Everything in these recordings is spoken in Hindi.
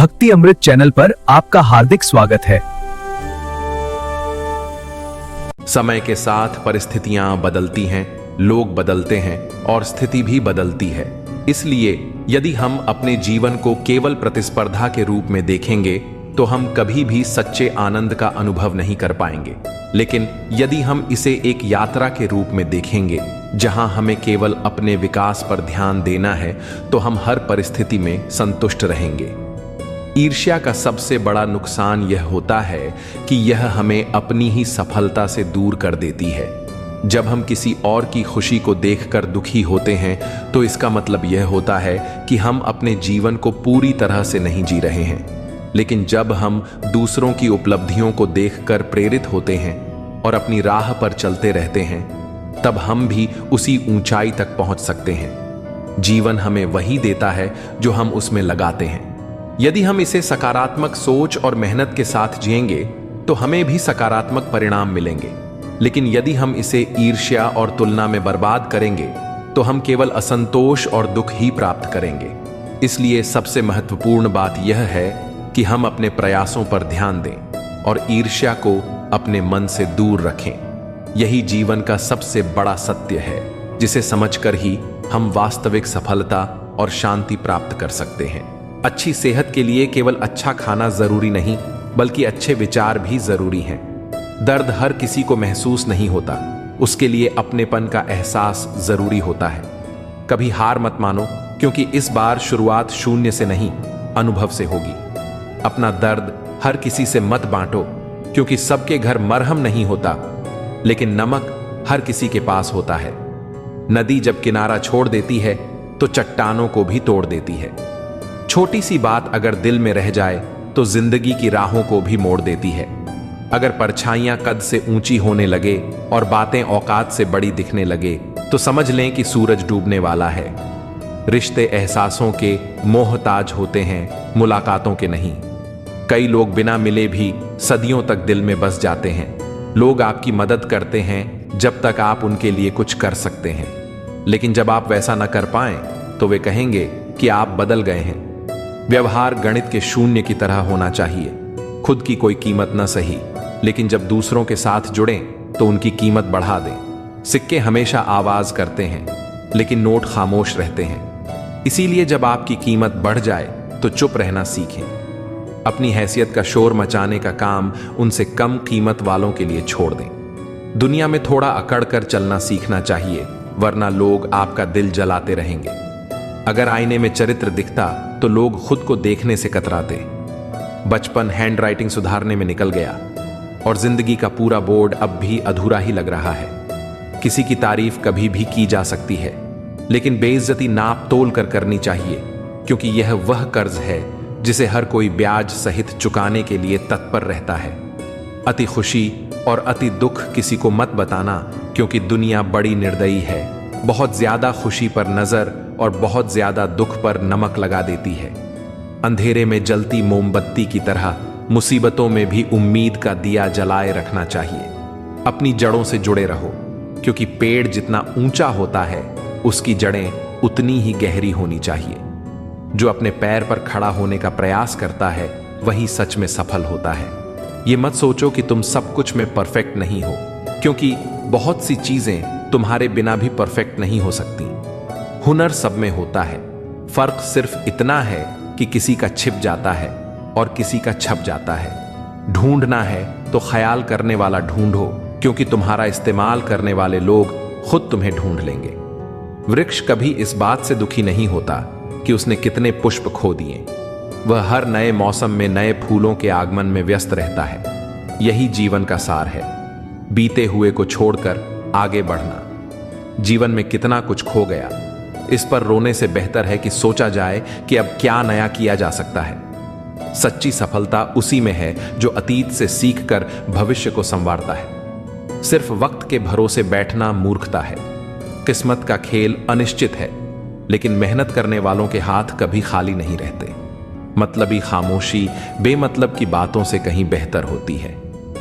भक्ति अमृत चैनल पर आपका हार्दिक स्वागत है। समय के साथ परिस्थितियां बदलती हैं, लोग बदलते हैं और स्थिति भी बदलती है। इसलिए यदि हम अपने जीवन को केवल प्रतिस्पर्धा के रूप में देखेंगे तो हम कभी भी सच्चे आनंद का अनुभव नहीं कर पाएंगे। लेकिन यदि हम इसे एक यात्रा के रूप में देखेंगे जहां हमें केवल अपने विकास पर ध्यान देना है, तो हम हर परिस्थिति में संतुष्ट रहेंगे। ईर्ष्या का सबसे बड़ा नुकसान यह होता है कि यह हमें अपनी ही सफलता से दूर कर देती है। जब हम किसी और की खुशी को देखकर दुखी होते हैं तो इसका मतलब यह होता है कि हम अपने जीवन को पूरी तरह से नहीं जी रहे हैं। लेकिन जब हम दूसरों की उपलब्धियों को देखकर प्रेरित होते हैं और अपनी राह पर चलते रहते हैं, तब हम भी उसी ऊंचाई तक पहुंच सकते हैं। जीवन हमें वही देता है जो हम उसमें लगाते हैं। यदि हम इसे सकारात्मक सोच और मेहनत के साथ जिएंगे तो हमें भी सकारात्मक परिणाम मिलेंगे। लेकिन यदि हम इसे ईर्ष्या और तुलना में बर्बाद करेंगे तो हम केवल असंतोष और दुख ही प्राप्त करेंगे। इसलिए सबसे महत्वपूर्ण बात यह है कि हम अपने प्रयासों पर ध्यान दें और ईर्ष्या को अपने मन से दूर रखें। यही जीवन का सबसे बड़ा सत्य है, जिसे समझकर ही हम वास्तविक सफलता और शांति प्राप्त कर सकते हैं। अच्छी सेहत के लिए केवल अच्छा खाना जरूरी नहीं, बल्कि अच्छे विचार भी जरूरी हैं। दर्द हर किसी को महसूस नहीं होता, उसके लिए अपनेपन का एहसास जरूरी होता है। कभी हार मत मानो, क्योंकि इस बार शुरुआत शून्य से नहीं, अनुभव से होगी। अपना दर्द हर किसी से मत बांटो, क्योंकि सबके घर मरहम नहीं होता, लेकिन नमक हर किसी के पास होता है। नदी जब किनारा छोड़ देती है तो चट्टानों को भी तोड़ देती है। छोटी सी बात अगर दिल में रह जाए तो जिंदगी की राहों को भी मोड़ देती है। अगर परछाइयां कद से ऊंची होने लगे और बातें औकात से बड़ी दिखने लगे तो समझ लें कि सूरज डूबने वाला है। रिश्ते एहसासों के मोहताज होते हैं, मुलाकातों के नहीं। कई लोग बिना मिले भी सदियों तक दिल में बस जाते हैं। लोग आपकी मदद करते हैं जब तक आप उनके लिए कुछ कर सकते हैं, लेकिन जब आप वैसा न कर पाएं तो वे कहेंगे कि आप बदल गए हैं। व्यवहार गणित के शून्य की तरह होना चाहिए। खुद की कोई कीमत न सही, लेकिन जब दूसरों के साथ जुड़ें तो उनकी कीमत बढ़ा दें। सिक्के हमेशा आवाज करते हैं, लेकिन नोट खामोश रहते हैं। इसीलिए जब आपकी कीमत बढ़ जाए तो चुप रहना सीखें। अपनी हैसियत का शोर मचाने का काम उनसे कम कीमत वालों के लिए छोड़ दें। दुनिया में थोड़ा अकड़ कर चलना सीखना चाहिए, वरना लोग आपका दिल जलाते रहेंगे। अगर आईने में चरित्र दिखता तो लोग खुद को देखने से कतराते। बचपन हैंडराइटिंग सुधारने में निकल गया और जिंदगी का पूरा बोर्ड अब भी अधूरा ही लग रहा है। किसी की तारीफ कभी भी की जा सकती है, लेकिन बेइज्जती नाप तोल कर करनी चाहिए, क्योंकि यह वह कर्ज है जिसे हर कोई ब्याज सहित चुकाने के लिए तत्पर रहता है। अति खुशी और अति दुख किसी को मत बताना, क्योंकि दुनिया बड़ी निर्दयी है। बहुत ज्यादा खुशी पर नजर और बहुत ज्यादा दुख पर नमक लगा देती है। अंधेरे में जलती मोमबत्ती की तरह मुसीबतों में भी उम्मीद का दिया जलाए रखना चाहिए। अपनी जड़ों से जुड़े रहो, क्योंकि पेड़ जितना ऊंचा होता है उसकी जड़ें उतनी ही गहरी होनी चाहिए। जो अपने पैर पर खड़ा होने का प्रयास करता है वही सच में सफल होता है। ये मत सोचो कि तुम सब कुछ में परफेक्ट नहीं हो, क्योंकि बहुत सी चीजें तुम्हारे बिना भी परफेक्ट नहीं हो सकती। हुनर सब में होता है, फर्क सिर्फ इतना है कि किसी का छिप जाता है और किसी का छप जाता है। ढूंढना है तो ख्याल करने वाला ढूंढो, क्योंकि तुम्हारा इस्तेमाल करने वाले लोग खुद तुम्हें ढूंढ लेंगे। वृक्ष कभी इस बात से दुखी नहीं होता कि उसने कितने पुष्प खो दिए। वह हर नए मौसम में नए फूलों के आगमन में व्यस्त रहता है। यही जीवन का सार है, बीते हुए को छोड़कर आगे बढ़ना। जीवन में कितना कुछ खो गया, इस पर रोने से बेहतर है कि सोचा जाए कि अब क्या नया किया जा सकता है। सच्ची सफलता उसी में है जो अतीत से सीखकर भविष्य को संवारता है। सिर्फ वक्त के भरोसे बैठना मूर्खता है। किस्मत का खेल अनिश्चित है, लेकिन मेहनत करने वालों के हाथ कभी खाली नहीं रहते। मतलबी खामोशी बेमतलब की बातों से कहीं बेहतर होती है।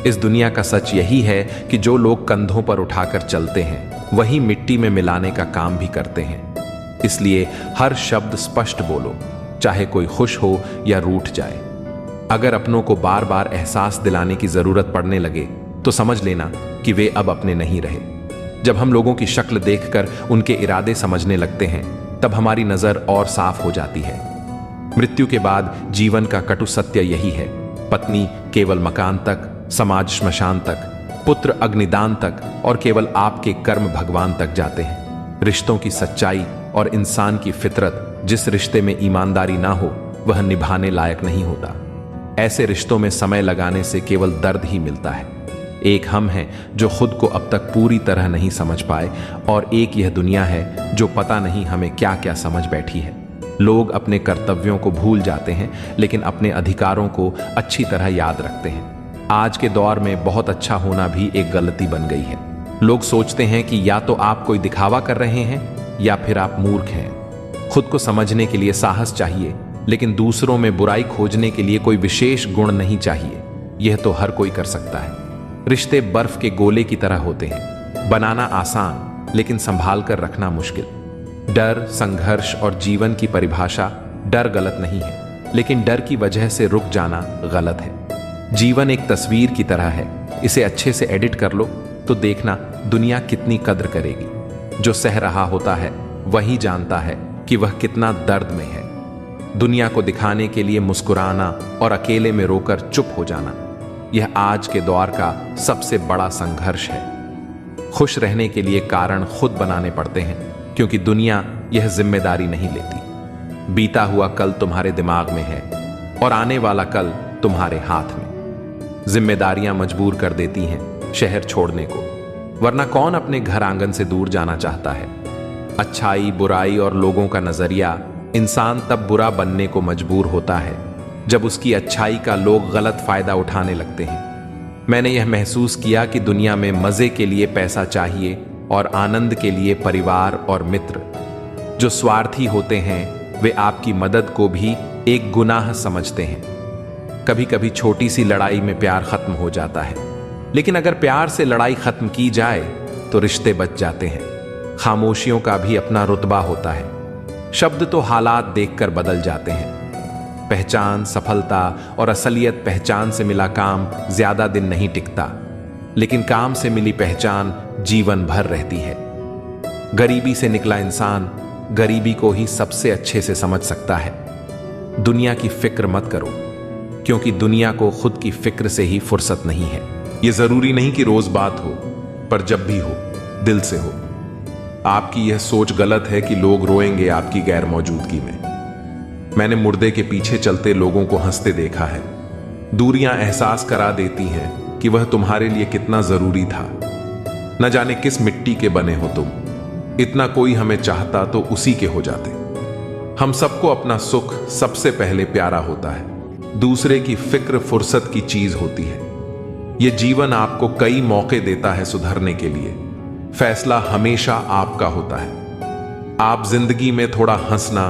इस दुनिया का सच यही है कि जो लोग कंधों पर उठाकर चलते हैं वही मिट्टी में मिलाने का काम भी करते हैं। इसलिए हर शब्द स्पष्ट बोलो, चाहे कोई खुश हो या रूठ जाए। अगर अपनों को बार बार एहसास दिलाने की जरूरत पड़ने लगे तो समझ लेना कि वे अब अपने नहीं रहे। जब हम लोगों की शक्ल देखकर उनके इरादे समझने लगते हैं तब हमारी नजर और साफ हो जाती है। मृत्यु के बाद जीवन का कटु सत्य यही है। पत्नी केवल मकान तक, समाज श्मशान तक, पुत्र अग्निदान तक और केवल आपके कर्म भगवान तक जाते हैं। रिश्तों की सच्चाई और इंसान की फितरत, जिस रिश्ते में ईमानदारी ना हो वह निभाने लायक नहीं होता। ऐसे रिश्तों में समय लगाने से केवल दर्द ही मिलता है। एक हम हैं जो खुद को अब तक पूरी तरह नहीं समझ पाए और एक यह दुनिया है जो पता नहीं हमें क्या क्या समझ बैठी है। लोग अपने कर्तव्यों को भूल जाते हैं लेकिन अपने अधिकारों को अच्छी तरह याद रखते हैं। आज के दौर में बहुत अच्छा होना भी एक गलती बन गई है। लोग सोचते हैं कि या तो आप कोई दिखावा कर रहे हैं या फिर आप मूर्ख हैं। खुद को समझने के लिए साहस चाहिए, लेकिन दूसरों में बुराई खोजने के लिए कोई विशेष गुण नहीं चाहिए। यह तो हर कोई कर सकता है। रिश्ते बर्फ के गोले की तरह होते हैं, बनाना आसान लेकिन संभाल कर रखना मुश्किल। डर, संघर्ष और जीवन की परिभाषा डर गलत नहीं है, लेकिन डर की वजह से रुक जाना गलत है। जीवन एक तस्वीर की तरह है, इसे अच्छे से एडिट कर लो तो देखना दुनिया कितनी कद्र करेगी। जो सह रहा होता है वही जानता है कि वह कितना दर्द में है। दुनिया को दिखाने के लिए मुस्कुराना और अकेले में रोकर चुप हो जाना, यह आज के दौर का सबसे बड़ा संघर्ष है। खुश रहने के लिए कारण खुद बनाने पड़ते हैं, क्योंकि दुनिया यह जिम्मेदारी नहीं लेती। बीता हुआ कल तुम्हारे दिमाग में है और आने वाला कल तुम्हारे हाथ में। जिम्मेदारियां मजबूर कर देती हैं शहर छोड़ने को, वरना कौन अपने घर आंगन से दूर जाना चाहता है। अच्छाई, बुराई और लोगों का नजरिया, इंसान तब बुरा बनने को मजबूर होता है जब उसकी अच्छाई का लोग गलत फायदा उठाने लगते हैं। मैंने यह महसूस किया कि दुनिया में मजे के लिए पैसा चाहिए और आनंद के लिए परिवार और मित्र। जो स्वार्थी होते हैं वे आपकी मदद को भी एक गुनाह समझते हैं। कभी कभी छोटी सी लड़ाई में प्यार खत्म हो जाता है, लेकिन अगर प्यार से लड़ाई खत्म की जाए तो रिश्ते बच जाते हैं। खामोशियों का भी अपना रुतबा होता है। शब्द तो हालात देखकर बदल जाते हैं। पहचान, सफलता और असलियत पहचान से मिला काम ज्यादा दिन नहीं टिकता, लेकिन काम से मिली पहचान जीवन भर रहती है। गरीबी से निकला इंसान गरीबी को ही सबसे अच्छे से समझ सकता है। दुनिया की फिक्र मत करो, क्योंकि दुनिया को खुद की फिक्र से ही फुर्सत नहीं है। यह जरूरी नहीं कि रोज बात हो, पर जब भी हो दिल से हो। आपकी यह सोच गलत है कि लोग रोएंगे आपकी गैर मौजूदगी में। मैंने मुर्दे के पीछे चलते लोगों को हंसते देखा है। दूरियां एहसास करा देती हैं कि वह तुम्हारे लिए कितना जरूरी था। न जाने किस मिट्टी के बने हो तुम, इतना कोई हमें चाहता तो उसी के हो जाते। हम सबको अपना सुख सबसे पहले प्यारा होता है, दूसरे की फिक्र फुर्सत की चीज होती है। यह जीवन आपको कई मौके देता है सुधरने के लिए। फैसला हमेशा आपका होता है। आप जिंदगी में थोड़ा हंसना,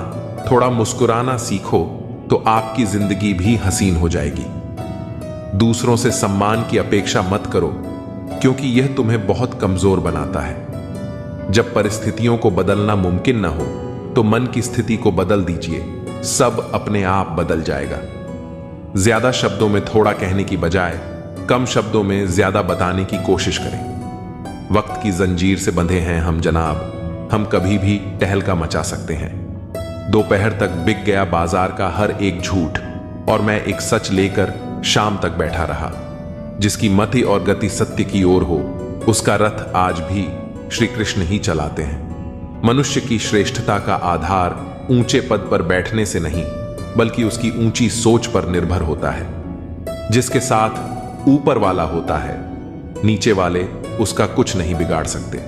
थोड़ा मुस्कुराना सीखो तो आपकी जिंदगी भी हसीन हो जाएगी। दूसरों से सम्मान की अपेक्षा मत करो, क्योंकि यह तुम्हें बहुत कमजोर बनाता है। जब परिस्थितियों को बदलना मुमकिन न हो तो मन की स्थिति को बदल दीजिए, सब अपने आप बदल जाएगा। ज्यादा शब्दों में थोड़ा कहने की बजाय कम शब्दों में ज्यादा बताने की कोशिश करें। वक्त की जंजीर से बंधे हैं हम जनाब, हम कभी भी टहलका मचा सकते हैं। दोपहर तक बिक गया बाजार का हर एक झूठ और मैं एक सच लेकर शाम तक बैठा रहा। जिसकी मति और गति सत्य की ओर हो, उसका रथ आज भी श्री कृष्ण ही चलाते हैं। मनुष्य की श्रेष्ठता का आधार ऊंचे पद पर बैठने से नहीं, बल्कि उसकी ऊंची सोच पर निर्भर होता है। जिसके साथ ऊपर वाला होता है, नीचे वाले उसका कुछ नहीं बिगाड़ सकते।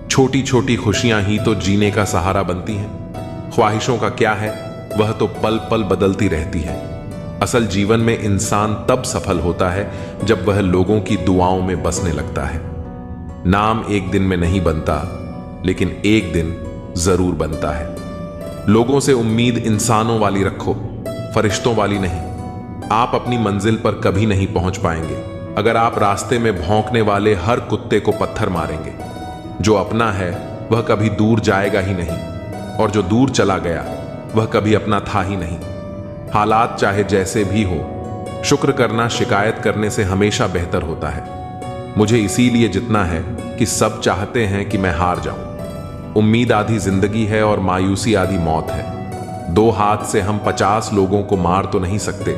छोटी छोटी खुशियां ही तो जीने का सहारा बनती हैं। ख्वाहिशों का क्या है, वह तो पल पल बदलती रहती है। असल जीवन में इंसान तब सफल होता है जब वह लोगों की दुआओं में बसने लगता है। नाम एक दिन में नहीं बनता, लेकिन एक दिन जरूर बनता है। लोगों से उम्मीद इंसानों वाली रखो, फरिश्तों वाली नहीं। आप अपनी मंजिल पर कभी नहीं पहुंच पाएंगे अगर आप रास्ते में भौंकने वाले हर कुत्ते को पत्थर मारेंगे। जो अपना है वह कभी दूर जाएगा ही नहीं, और जो दूर चला गया वह कभी अपना था ही नहीं। हालात चाहे जैसे भी हो, शुक्र करना शिकायत करने से हमेशा बेहतर होता है। मुझे इसीलिए जितना है कि सब चाहते हैं कि मैं हार जाऊं। उम्मीद आधी जिंदगी है और मायूसी आधी मौत है। 2 हाथ से हम 50 लोगों को मार तो नहीं सकते,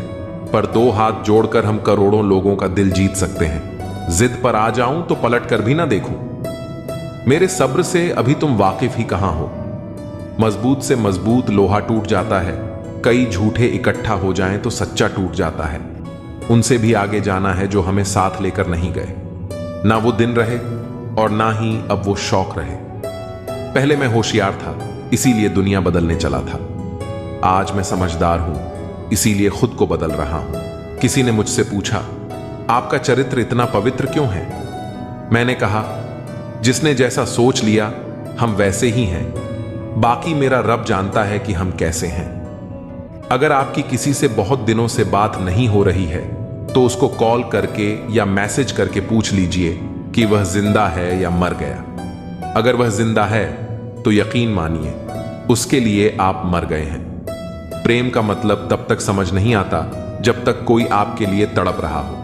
पर 2 हाथ जोड़कर हम करोड़ों लोगों का दिल जीत सकते हैं। जिद पर आ जाऊं तो पलट कर भी ना देखूं। मेरे सब्र से अभी तुम वाकिफ ही कहां हो। मजबूत से मजबूत लोहा टूट जाता है। कई झूठे इकट्ठा हो जाएं तो सच्चा टूट जाता है। उनसे भी आगे जाना है जो हमें साथ लेकर नहीं गए। ना वो दिन रहे और ना ही अब वो शौक रहे। पहले मैं होशियार था, इसीलिए दुनिया बदलने चला था। आज मैं समझदार हूं, इसीलिए खुद को बदल रहा हूं। किसी ने मुझसे पूछा, आपका चरित्र इतना पवित्र क्यों है? मैंने कहा, जिसने जैसा सोच लिया हम वैसे ही हैं। बाकी मेरा रब जानता है कि हम कैसे हैं। अगर आपकी किसी से बहुत दिनों से बात नहीं हो रही है तो उसको कॉल करके या मैसेज करके पूछ लीजिए कि वह जिंदा है या मर गया। अगर वह जिंदा है तो यकीन मानिए उसके लिए आप मर गए हैं। प्रेम का मतलब तब तक समझ नहीं आता जब तक कोई आपके लिए तड़प रहा हो।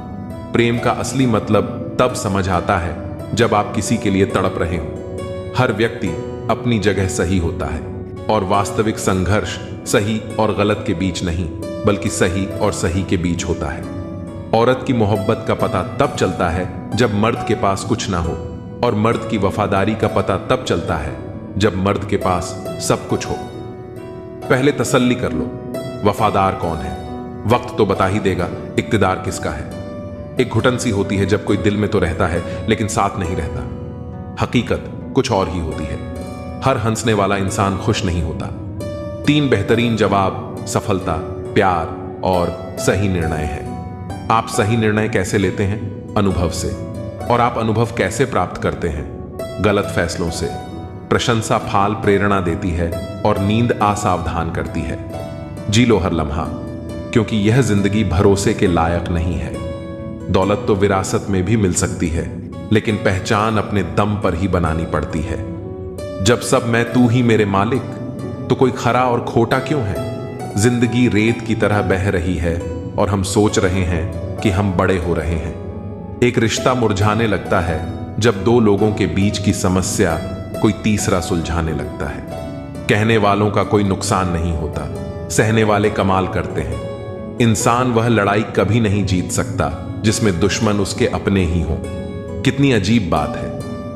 प्रेम का असली मतलब तब समझ आता है जब आप किसी के लिए तड़प रहे हो। हर व्यक्ति अपनी जगह सही होता है और वास्तविक संघर्ष सही और गलत के बीच नहीं, बल्कि सही और सही के बीच होता है। औरत की मोहब्बत का पता तब चलता है जब मर्द के पास कुछ ना हो, और मर्द की वफादारी का पता तब चलता है जब मर्द के पास सब कुछ हो। पहले तसल्ली कर लो, वफादार कौन है? वक्त तो बता ही देगा इक्तिदार किसका है। एक घुटन सी होती है जब कोई दिल में तो रहता है लेकिन साथ नहीं रहता। हकीकत कुछ और ही होती है। हर हंसने वाला इंसान खुश नहीं होता। 3 बेहतरीन जवाब सफलता, प्यार और सही निर्णय है। आप सही निर्णय कैसे लेते हैं? अनुभव से। और आप अनुभव कैसे प्राप्त करते हैं? गलत फैसलों से। प्रशंसा फाल प्रेरणा देती है और नींद असावधान करती है। जी लो हर लम्हा, क्योंकि यह जिंदगी भरोसे के लायक नहीं है। दौलत तो विरासत में भी मिल सकती है, लेकिन पहचान अपने दम पर ही बनानी पड़ती है। जब सब मैं तू ही मेरे मालिक, तो कोई खरा और खोटा क्यों है? जिंदगी रेत की तरह बह रही है और हम सोच रहे हैं कि हम बड़े हो रहे हैं। एक रिश्ता मुरझाने लगता है जब 2 लोगों के बीच की समस्या कोई तीसरा सुलझाने लगता है। कहने वालों का कोई नुकसान नहीं होता, सहने वाले कमाल करते हैं। इंसान वह लड़ाई कभी नहीं जीत सकता जिसमें दुश्मन उसके अपने ही हों। कितनी अजीब बात है,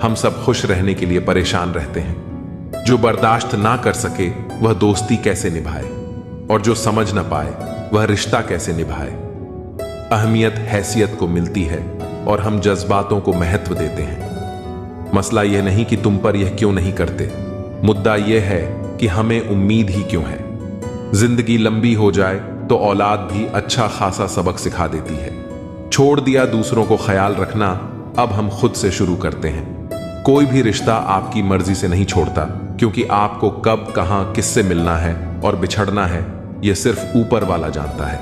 हम सब खुश रहने के लिए परेशान रहते हैं। जो बर्दाश्त ना कर सके वह दोस्ती कैसे निभाए, और जो समझ ना पाए वह रिश्ता कैसे निभाए। अहमियत हैसियत को मिलती है और हम जज्बातों को महत्व देते हैं। मसला यह नहीं कि तुम पर यह क्यों नहीं करते, मुद्दा यह है कि हमें उम्मीद ही क्यों है। जिंदगी लंबी हो जाए तो औलाद भी अच्छा खासा सबक सिखा देती है। छोड़ दिया दूसरों को ख्याल रखना, अब हम खुद से शुरू करते हैं। कोई भी रिश्ता आपकी मर्जी से नहीं छोड़ता, क्योंकि आपको कब कहां किससे मिलना है और बिछड़ना है यह सिर्फ ऊपर वाला जानता है।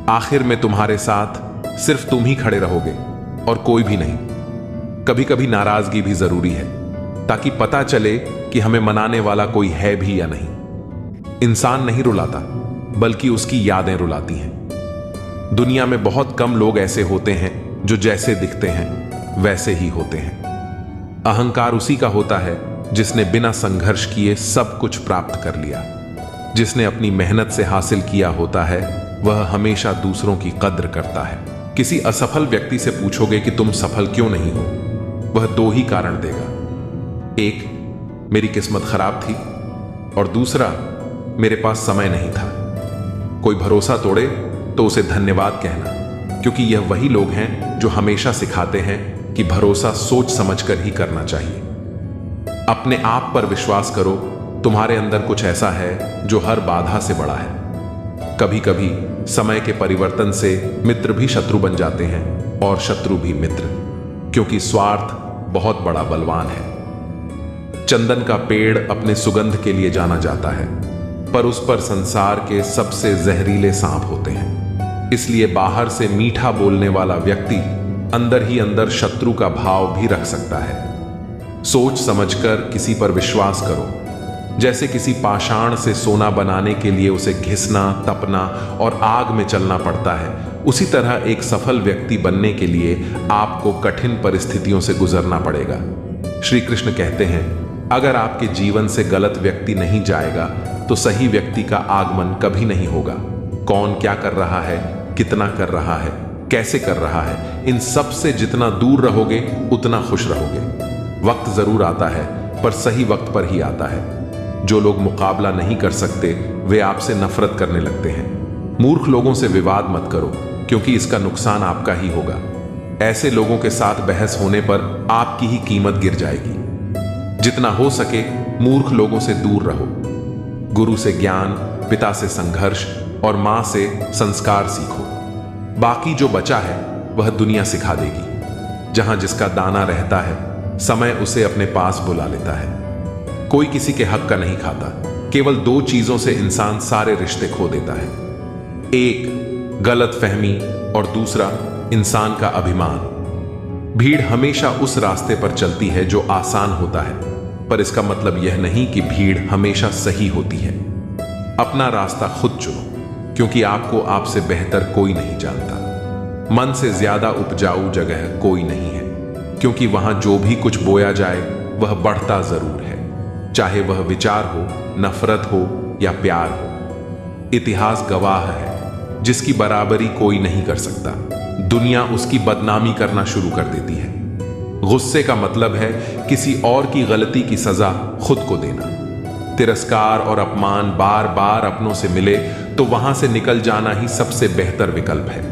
आखिर में तुम्हारे साथ सिर्फ तुम ही खड़े रहोगे और कोई भी नहीं। कभी कभी नाराजगी भी जरूरी है, ताकि पता चले कि हमें मनाने वाला कोई है भी या नहीं। इंसान नहीं रुलाता, बल्कि उसकी यादें रुलाती हैं। दुनिया में बहुत कम लोग ऐसे होते हैं जो जैसे दिखते हैं वैसे ही होते हैं। अहंकार उसी का होता है जिसने बिना संघर्ष किए सब कुछ प्राप्त कर लिया। जिसने अपनी मेहनत से हासिल किया होता है वह हमेशा दूसरों की कद्र करता है। किसी असफल व्यक्ति से पूछोगे कि तुम सफल क्यों नहीं हो, वह 2 ही कारण देगा। एक, मेरी किस्मत खराब थी, और दूसरा, मेरे पास समय नहीं था। कोई भरोसा तोड़े तो उसे धन्यवाद कहना, क्योंकि यह वही लोग हैं जो हमेशा सिखाते हैं कि भरोसा सोच समझकर ही करना चाहिए। अपने आप पर विश्वास करो, तुम्हारे अंदर कुछ ऐसा है जो हर बाधा से बड़ा है। कभी कभी समय के परिवर्तन से मित्र भी शत्रु बन जाते हैं और शत्रु भी मित्र, क्योंकि स्वार्थ बहुत बड़ा बलवान है। चंदन का पेड़ अपने सुगंध के लिए जाना जाता है, पर उस पर संसार के सबसे जहरीले सांप होते हैं। इसलिए बाहर से मीठा बोलने वाला व्यक्ति अंदर ही अंदर शत्रु का भाव भी रख सकता है। सोच समझकर किसी पर विश्वास करो, जैसे किसी पाषाण से सोना बनाने के लिए उसे घिसना, तपना और आग में चलना पड़ता है, उसी तरह एक सफल व्यक्ति बनने के लिए आपको कठिन परिस्थितियों से गुजरना पड़ेगा। श्री कृष्ण कहते हैं, अगर आपके जीवन से गलत व्यक्ति नहीं जाएगा तो सही व्यक्ति का आगमन कभी नहीं होगा। कौन क्या कर रहा है, कितना कर रहा है, कैसे कर रहा है, इन सब से जितना दूर रहोगे उतना खुश रहोगे। वक्त जरूर आता है, पर सही वक्त पर ही आता है। जो लोग मुकाबला नहीं कर सकते वे आपसे नफरत करने लगते हैं। मूर्ख लोगों से विवाद मत करो, क्योंकि इसका नुकसान आपका ही होगा। ऐसे लोगों के साथ बहस होने पर आपकी ही कीमत गिर जाएगी। जितना हो सके मूर्ख लोगों से दूर रहो। गुरु से ज्ञान, पिता से संघर्ष और मां से संस्कार सीखो। बाकी जो बचा है वह दुनिया सिखा देगी। जहां जिसका दाना रहता है, समय उसे अपने पास बुला लेता है। कोई किसी के हक का नहीं खाता। केवल दो चीजों से इंसान सारे रिश्ते खो देता है, एक गलत फहमी और दूसरा इंसान का अभिमान। भीड़ हमेशा उस रास्ते पर चलती है जो आसान होता है, पर इसका मतलब यह नहीं कि भीड़ हमेशा सही होती है। अपना रास्ता खुद चुनो, क्योंकि आपको आपसे बेहतर कोई नहीं जानता। मन से ज्यादा उपजाऊ जगह कोई नहीं है, क्योंकि वहां जो भी कुछ बोया जाए वह बढ़ता जरूर है, चाहे वह विचार हो, नफरत हो या प्यार हो। इतिहास गवाह है, जिसकी बराबरी कोई नहीं कर सकता, दुनिया उसकी बदनामी करना शुरू कर देती है। गुस्से का मतलब है किसी और की गलती की सजा खुद को देना। तिरस्कार और अपमान बार बार अपनों से मिले तो वहां से निकल जाना ही सबसे बेहतर विकल्प है।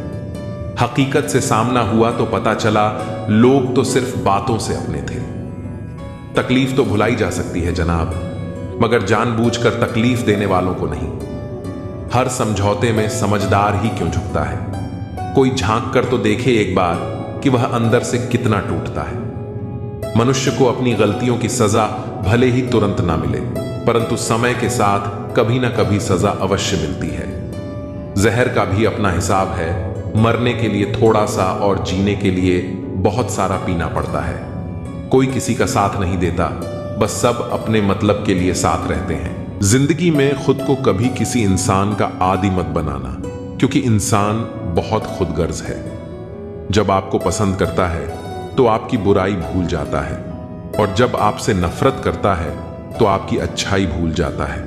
हकीकत से सामना हुआ तो पता चला लोग तो सिर्फ बातों से अपने थे। तकलीफ तो भुलाई जा सकती है जनाब, मगर जानबूझकर तकलीफ देने वालों को नहीं। हर समझौते में समझदार ही क्यों झुकता है। कोई झांक कर तो देखे एक बार कि वह अंदर से कितना टूटता है। मनुष्य को अपनी गलतियों की सजा भले ही तुरंत ना मिले, परंतु समय के साथ कभी ना कभी सजा अवश्य मिलती है। जहर का भी अपना हिसाब है। मरने के लिए थोड़ा सा और जीने के लिए बहुत सारा पीना पड़ता है। कोई किसी का साथ नहीं देता, बस सब अपने मतलब के लिए साथ रहते हैं। जिंदगी में खुद को कभी किसी इंसान का आदी मत बनाना, क्योंकि इंसान बहुत खुदगर्ज है। जब आपको पसंद करता है तो आपकी बुराई भूल जाता है, और जब आपसे नफरत करता है तो आपकी अच्छाई भूल जाता है।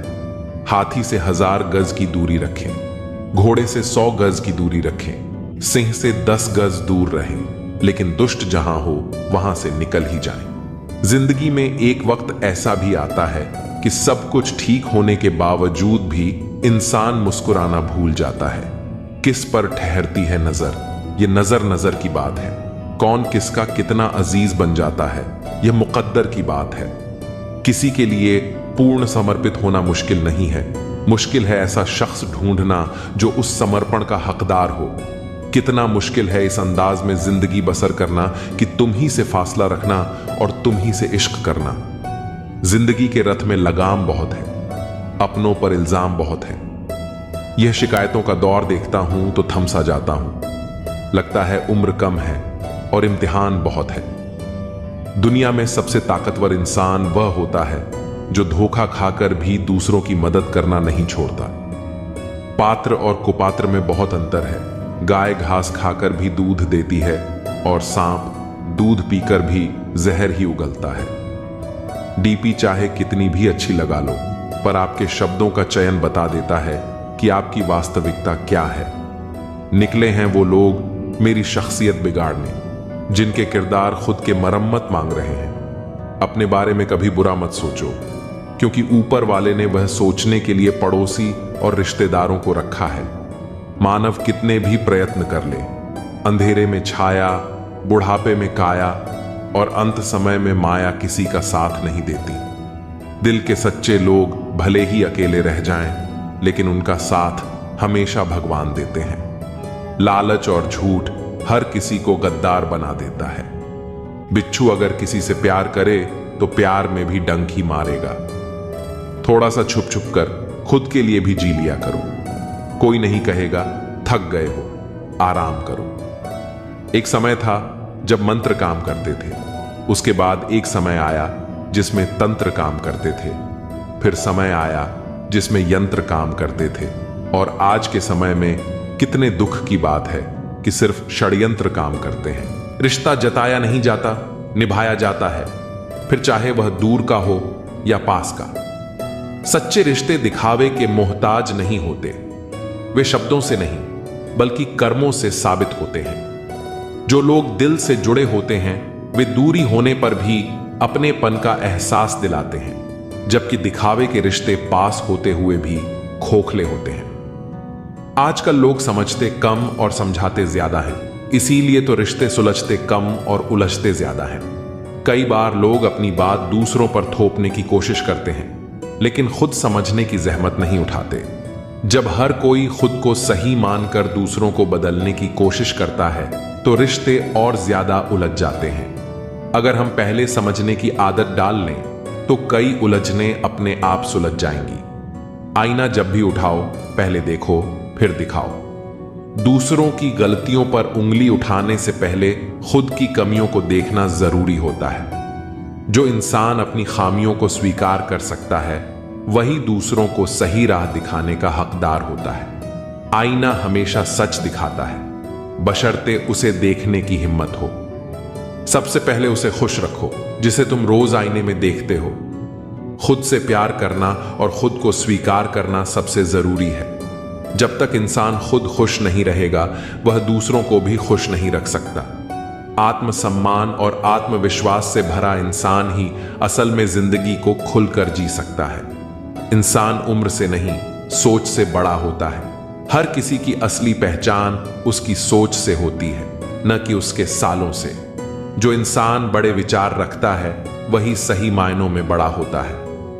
हाथी से 1000 गज की दूरी रखें, घोड़े से 100 गज की दूरी रखें, सिंह से 10 गज दूर रहें, लेकिन दुष्ट जहां हो वहां से निकल ही जाएं। जिंदगी में एक वक्त ऐसा भी आता है कि सब कुछ ठीक होने के बावजूद भी इंसान मुस्कुराना भूल जाता है। किस पर ठहरती है नजर, ये नजर नजर की बात है। कौन किसका कितना अजीज बन जाता है, यह मुकद्दर की बात है। किसी के लिए पूर्ण समर्पित होना मुश्किल नहीं है, मुश्किल है ऐसा शख्स ढूंढना जो उस समर्पण का हकदार हो। कितना मुश्किल है इस अंदाज में जिंदगी बसर करना कि तुम ही से फासला रखना और तुम ही से इश्क करना। जिंदगी के रथ में लगाम बहुत है, अपनों पर इल्जाम बहुत है। यह शिकायतों का दौर देखता हूं तो थम सा जाता हूं। लगता है उम्र कम है और इम्तिहान बहुत है। दुनिया में सबसे ताकतवर इंसान वह होता है जो धोखा खाकर भी दूसरों की मदद करना नहीं छोड़ता। पात्र और कुपात्र में बहुत अंतर है। गाय घास खाकर भी दूध देती है और सांप दूध पीकर भी जहर ही उगलता है। डीपी चाहे कितनी भी अच्छी लगा लो, पर आपके शब्दों का चयन बता देता है कि आपकी वास्तविकता क्या है। निकले हैं वो लोग मेरी शख्सियत बिगाड़ने, जिनके किरदार खुद के मरम्मत मांग रहे हैं। अपने बारे में कभी बुरा मत सोचो, क्योंकि ऊपर वाले ने वह सोचने के लिए पड़ोसी और रिश्तेदारों को रखा है। मानव कितने भी प्रयत्न कर ले, अंधेरे में छाया, बुढ़ापे में काया और अंत समय में माया किसी का साथ नहीं देती। दिल के सच्चे लोग भले ही अकेले रह जाएं, लेकिन उनका साथ हमेशा भगवान देते हैं। लालच और झूठ हर किसी को गद्दार बना देता है। बिच्छू अगर किसी से प्यार करे तो प्यार में भी डंक ही मारेगा। थोड़ा सा छुप छुप कर खुद के लिए भी जी लिया करो। कोई नहीं कहेगा थक गए हो, आराम करो। एक समय था जब मंत्र काम करते थे, उसके बाद एक समय आया जिसमें तंत्र काम करते थे। फिर समय आया जिसमें यंत्र काम करते थे, और आज के समय में कितने दुख की बात है कि सिर्फ षड्यंत्र काम करते हैं। रिश्ता जताया नहीं जाता, निभाया जाता है, फिर चाहे वह दूर का हो या पास का। सच्चे रिश्ते दिखावे के मोहताज नहीं होते, वे शब्दों से नहीं बल्कि कर्मों से साबित होते हैं। जो लोग दिल से जुड़े होते हैं वे दूरी होने पर भी अपनेपन का एहसास दिलाते हैं, जबकि दिखावे के रिश्ते पास होते हुए भी खोखले होते हैं। आजकल लोग समझते कम और समझाते ज्यादा हैं, इसीलिए तो रिश्ते सुलझते कम और उलझते ज्यादा हैं। कई बार लोग अपनी बात दूसरों पर थोपने की कोशिश करते हैं, लेकिन खुद समझने की जहमत नहीं उठाते। जब हर कोई खुद को सही मानकर दूसरों को बदलने की कोशिश करता है तो रिश्ते और ज्यादा उलझ जाते हैं। अगर हम पहले समझने की आदत डाल लें तो कई उलझने अपने आप सुलझ जाएंगी। आईना जब भी उठाओ पहले देखो फिर दिखाओ। दूसरों की गलतियों पर उंगली उठाने से पहले खुद की कमियों को देखना जरूरी होता है। जो इंसान अपनी खामियों को स्वीकार कर सकता है वही दूसरों को सही राह दिखाने का हकदार होता है। आईना हमेशा सच दिखाता है, बशर्ते उसे देखने की हिम्मत हो। सबसे पहले उसे खुश रखो जिसे तुम रोज आईने में देखते हो। खुद से प्यार करना और खुद को स्वीकार करना सबसे जरूरी है। जब तक इंसान खुद खुश नहीं रहेगा वह दूसरों को भी खुश नहीं रख सकता। आत्मसम्मान और आत्मविश्वास से भरा इंसान ही असल में जिंदगी को खुलकर जी सकता है। इंसान उम्र से नहीं सोच से बड़ा होता है। हर किसी की असली पहचान उसकी सोच से होती है, न कि उसके सालों से। जो इंसान बड़े विचार रखता है वही सही मायनों में बड़ा होता है।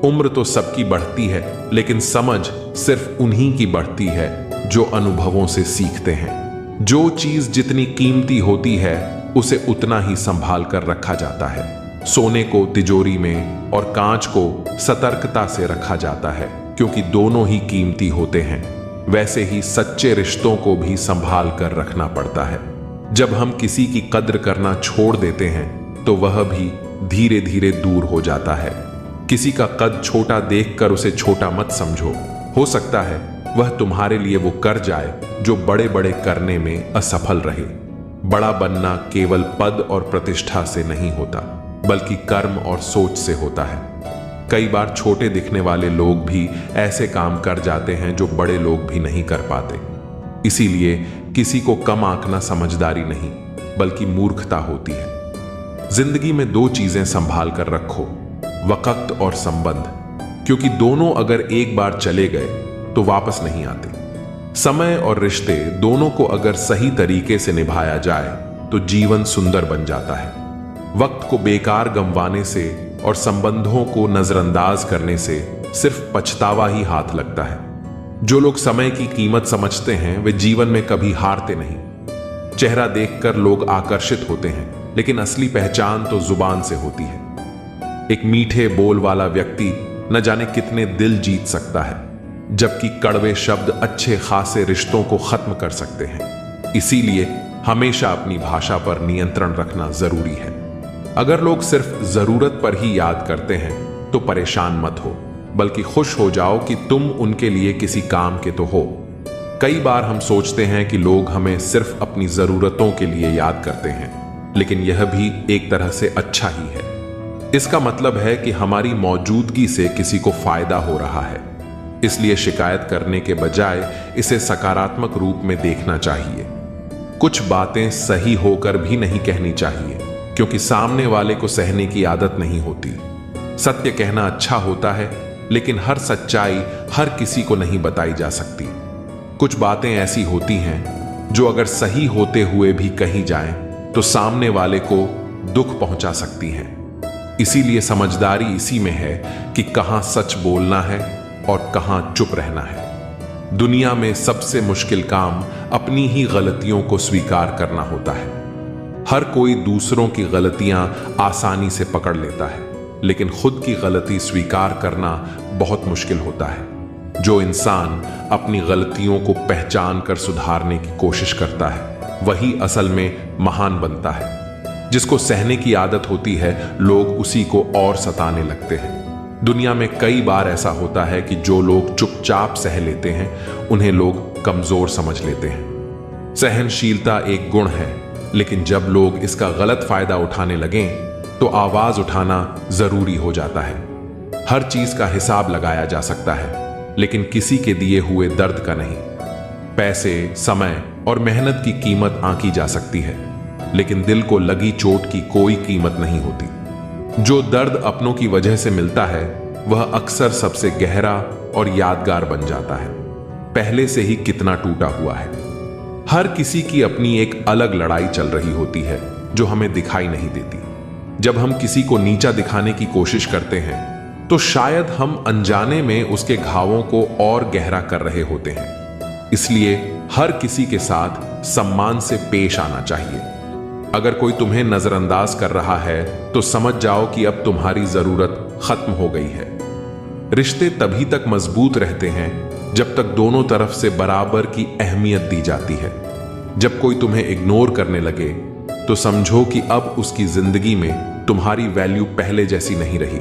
उम्र तो सबकी बढ़ती है, लेकिन समझ सिर्फ उन्हीं की बढ़ती है जो अनुभवों से सीखते हैं। जो चीज जितनी कीमती होती है उसे उतना ही संभाल कर रखा जाता है। सोने को तिजोरी में और कांच को सतर्कता से रखा जाता है, क्योंकि दोनों ही कीमती होते हैं। वैसे ही सच्चे रिश्तों को भी संभाल कर रखना पड़ता है। जब हम किसी की कद्र करना छोड़ देते हैं तो वह भी धीरे धीरे दूर हो जाता है। किसी का कद छोटा देखकर उसे छोटा मत समझो। हो सकता है वह तुम्हारे लिए वो कर जाए जो बड़े बड़े करने में असफल रहे। बड़ा बनना केवल पद और प्रतिष्ठा से नहीं होता, बल्कि कर्म और सोच से होता है। कई बार छोटे दिखने वाले लोग भी ऐसे काम कर जाते हैं जो बड़े लोग भी नहीं कर पाते। इसीलिए किसी को कम आंकना समझदारी नहीं बल्कि मूर्खता होती है। जिंदगी में दो चीजें संभाल कर रखो, वक्त और संबंध, क्योंकि दोनों अगर एक बार चले गए तो वापस नहीं आते। समय और रिश्ते दोनों को अगर सही तरीके से निभाया जाए तो जीवन सुंदर बन जाता है। वक्त को बेकार गंवाने से और संबंधों को नजरअंदाज करने से सिर्फ पछतावा ही हाथ लगता है। जो लोग समय की कीमत समझते हैं वे जीवन में कभी हारते नहीं। चेहरा देखकर लोग आकर्षित होते हैं, लेकिन असली पहचान तो जुबान से होती है। एक मीठे बोल वाला व्यक्ति न जाने कितने दिल जीत सकता है, जबकि कड़वे शब्द अच्छे खासे रिश्तों को खत्म कर सकते हैं। इसीलिए हमेशा अपनी भाषा पर नियंत्रण रखना जरूरी है। अगर लोग सिर्फ जरूरत पर ही याद करते हैं तो परेशान मत हो, बल्कि खुश हो जाओ कि तुम उनके लिए किसी काम के तो हो। कई बार हम सोचते हैं कि लोग हमें सिर्फ अपनी जरूरतों के लिए याद करते हैं, लेकिन यह भी एक तरह से अच्छा ही है। इसका मतलब है कि हमारी मौजूदगी से किसी को फायदा हो रहा है। इसलिए शिकायत करने के बजाय इसे सकारात्मक रूप में देखना चाहिए। कुछ बातें सही होकर भी नहीं कहनी चाहिए, क्योंकि सामने वाले को सहने की आदत नहीं होती। सत्य कहना अच्छा होता है, लेकिन हर सच्चाई हर किसी को नहीं बताई जा सकती। कुछ बातें ऐसी होती हैं जो अगर सही होते हुए भी कही जाएं तो सामने वाले को दुख पहुंचा सकती हैं। इसीलिए समझदारी इसी में है कि कहां सच बोलना है और कहां चुप रहना है। दुनिया में सबसे मुश्किल काम अपनी ही गलतियों को स्वीकार करना होता है। हर कोई दूसरों की गलतियां आसानी से पकड़ लेता है, लेकिन खुद की गलती स्वीकार करना बहुत मुश्किल होता है। जो इंसान अपनी गलतियों को पहचान कर सुधारने की कोशिश करता है वही असल में महान बनता है। जिसको सहने की आदत होती है लोग उसी को और सताने लगते हैं। दुनिया में कई बार ऐसा होता है कि जो लोग चुपचाप सह लेते हैं उन्हें लोग कमजोर समझ लेते हैं। सहनशीलता एक गुण है, लेकिन जब लोग इसका गलत फायदा उठाने लगें तो आवाज उठाना जरूरी हो जाता है। हर चीज का हिसाब लगाया जा सकता है, लेकिन किसी के दिए हुए दर्द का नहीं। पैसे, समय और मेहनत की कीमत आंकी जा सकती है, लेकिन दिल को लगी चोट की कोई कीमत नहीं होती। जो दर्द अपनों की वजह से मिलता है वह अक्सर सबसे गहरा और यादगार बन जाता है, पहले से ही कितना टूटा हुआ है। हर किसी की अपनी एक अलग लड़ाई चल रही होती है जो हमें दिखाई नहीं देती। जब हम किसी को नीचा दिखाने की कोशिश करते हैं तो शायद हम अनजाने में उसके घावों को और गहरा कर रहे होते हैं। इसलिए हर किसी के साथ सम्मान से पेश आना चाहिए। अगर कोई तुम्हें नजरअंदाज कर रहा है तो समझ जाओ कि अब तुम्हारी जरूरत खत्म हो गई है। रिश्ते तभी तक मजबूत रहते हैं जब तक दोनों तरफ से बराबर की अहमियत दी जाती है। जब कोई तुम्हें इग्नोर करने लगे तो समझो कि अब उसकी जिंदगी में तुम्हारी वैल्यू पहले जैसी नहीं रही।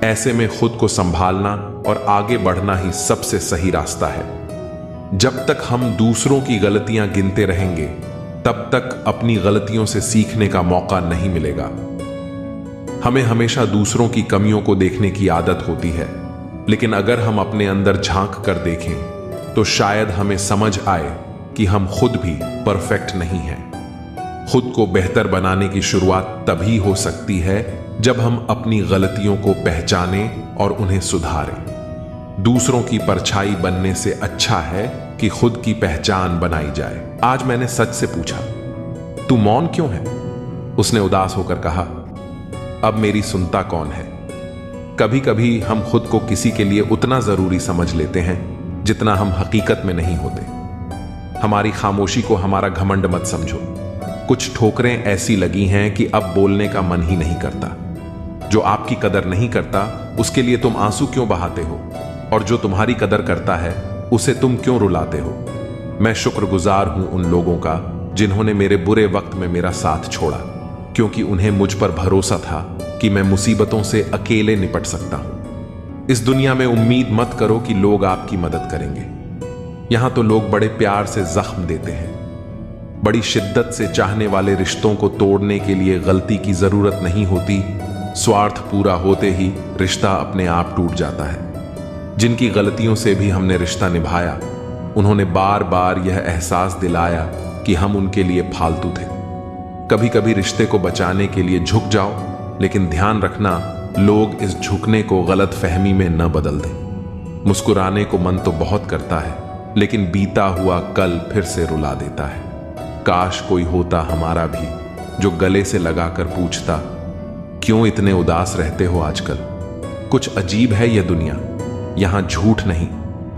ऐसे में खुद को संभालना और आगे बढ़ना ही सबसे सही रास्ता है। जब तक हम दूसरों की गलतियां गिनते रहेंगे तब तक अपनी गलतियों से सीखने का मौका नहीं मिलेगा। हमें हमेशा दूसरों की कमियों को देखने की आदत होती है, लेकिन अगर हम अपने अंदर झांक कर देखें तो शायद हमें समझ आए कि हम खुद भी परफेक्ट नहीं हैं। खुद को बेहतर बनाने की शुरुआत तभी हो सकती है जब हम अपनी गलतियों को पहचानें और उन्हें सुधारें। दूसरों की परछाई बनने से अच्छा है कि खुद की पहचान बनाई जाए। आज मैंने सच से पूछा, तू मौन क्यों है? उसने उदास होकर कहा, अब मेरी सुनता कौन है? कभी कभी हम खुद को किसी के लिए उतना जरूरी समझ लेते हैं जितना हम हकीकत में नहीं होते। हमारी खामोशी को हमारा घमंड मत समझो। कुछ ठोकरें ऐसी लगी हैं कि अब बोलने का मन ही नहीं करता। जो आपकी कदर नहीं करता उसके लिए तुम आंसू क्यों बहाते हो, और जो तुम्हारी कदर करता है उसे तुम क्यों रुलाते हो? मैं शुक्रगुजार हूं उन लोगों का जिन्होंने मेरे बुरे वक्त में मेरा साथ छोड़ा, क्योंकि उन्हें मुझ पर भरोसा था कि मैं मुसीबतों से अकेले निपट सकता हूं। इस दुनिया में उम्मीद मत करो कि लोग आपकी मदद करेंगे। यहां तो लोग बड़े प्यार से जख्म देते हैं। बड़ी शिद्दत से चाहने वाले रिश्तों को तोड़ने के लिए गलती की जरूरत नहीं होती। स्वार्थ पूरा होते ही रिश्ता अपने आप टूट जाता है। जिनकी गलतियों से भी हमने रिश्ता निभाया, उन्होंने बार बार यह एहसास दिलाया कि हम उनके लिए फालतू थे। कभी कभी रिश्ते को बचाने के लिए झुक जाओ, लेकिन ध्यान रखना लोग इस झुकने को गलत फहमी में न बदल दें। मुस्कुराने को मन तो बहुत करता है, लेकिन बीता हुआ कल फिर से रुला देता है। काश कोई होता हमारा भी जो गले से लगाकर पूछता, क्यों इतने उदास रहते हो आजकल? कुछ अजीब है यह दुनिया। यहां झूठ नहीं,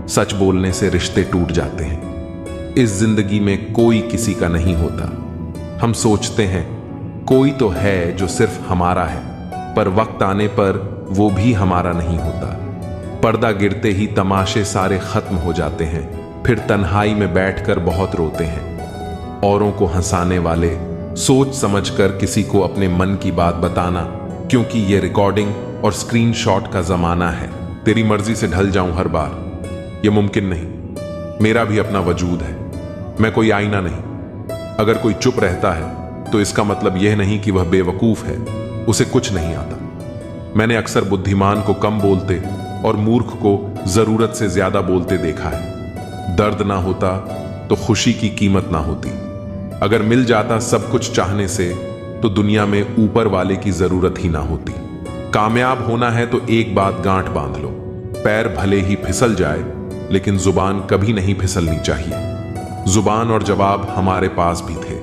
सच बोलने से रिश्ते टूट जाते हैं। इस जिंदगी में कोई किसी का नहीं होता। हम सोचते हैं कोई तो है जो सिर्फ हमारा है, पर वक्त आने पर वो भी हमारा नहीं होता। पर्दा गिरते ही तमाशे सारे खत्म हो जाते हैं, फिर तन्हाई में बैठकर बहुत रोते हैं। औरों को हंसाने वाले, सोच समझकर किसी को अपने मन की बात बताना, क्योंकि ये रिकॉर्डिंग और स्क्रीनशॉट का जमाना है। तेरी मर्जी से ढल जाऊं हर बार, यह मुमकिन नहीं। मेरा भी अपना वजूद है, मैं कोई आईना नहीं। अगर कोई चुप रहता है तो इसका मतलब यह नहीं कि वह बेवकूफ है, उसे कुछ नहीं आता। मैंने अक्सर बुद्धिमान को कम बोलते और मूर्ख को जरूरत से ज्यादा बोलते देखा है। दर्द ना होता तो खुशी की कीमत ना होती। अगर मिल जाता सब कुछ चाहने से तो दुनिया में ऊपर वाले की जरूरत ही ना होती। कामयाब होना है तो एक बात गांठ बांध लो, पैर भले ही फिसल जाए लेकिन जुबान कभी नहीं फिसलनी चाहिए। जुबान और जवाब हमारे पास भी थे,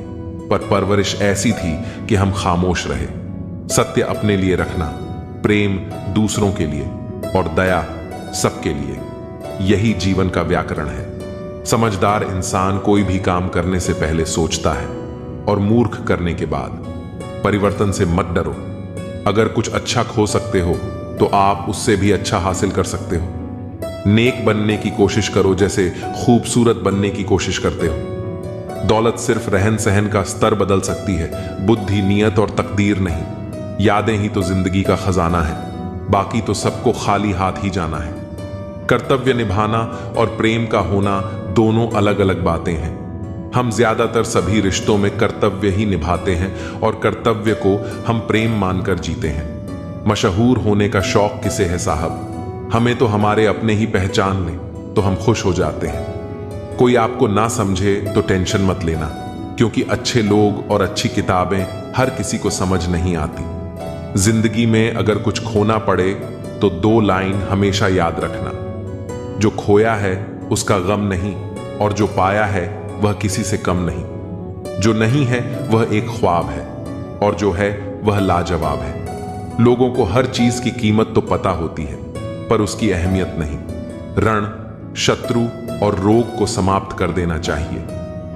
पर परवरिश ऐसी थी कि हम खामोश रहे। सत्य अपने लिए रखना, प्रेम दूसरों के लिए और दया सबके लिए, यही जीवन का व्याकरण है। समझदार इंसान कोई भी काम करने से पहले सोचता है और मूर्ख करने के बाद। परिवर्तन से मत डरो। अगर कुछ अच्छा खो सकते हो तो आप उससे भी अच्छा हासिल कर सकते हो। नेक बनने की कोशिश करो जैसे खूबसूरत बनने की कोशिश करते हो। दौलत सिर्फ रहन सहन का स्तर बदल सकती है, बुद्धि, नियत और तकदीर नहीं। यादें ही तो जिंदगी का खजाना है। बाकी तो सबको खाली हाथ ही जाना है। कर्तव्य निभाना और प्रेम का होना दोनों अलग अलग बातें हैं। हम ज्यादातर सभी रिश्तों में कर्तव्य ही निभाते हैं और कर्तव्य को हम प्रेम मानकर जीते हैं। मशहूर होने का शौक किसे है साहब? हमें तो हमारे अपने ही पहचान लें तो हम खुश हो जाते हैं। कोई आपको ना समझे तो टेंशन मत लेना, क्योंकि अच्छे लोग और अच्छी किताबें हर किसी को समझ नहीं आती। जिंदगी में अगर कुछ खोना पड़े तो 2 लाइन हमेशा याद रखना, जो खोया है उसका गम नहीं, और जो पाया है वह किसी से कम नहीं। जो नहीं है वह एक ख्वाब है, और जो है वह लाजवाब है। लोगों को हर चीज की कीमत तो पता होती है, पर उसकी अहमियत नहीं। रण, शत्रु और रोग को समाप्त कर देना चाहिए।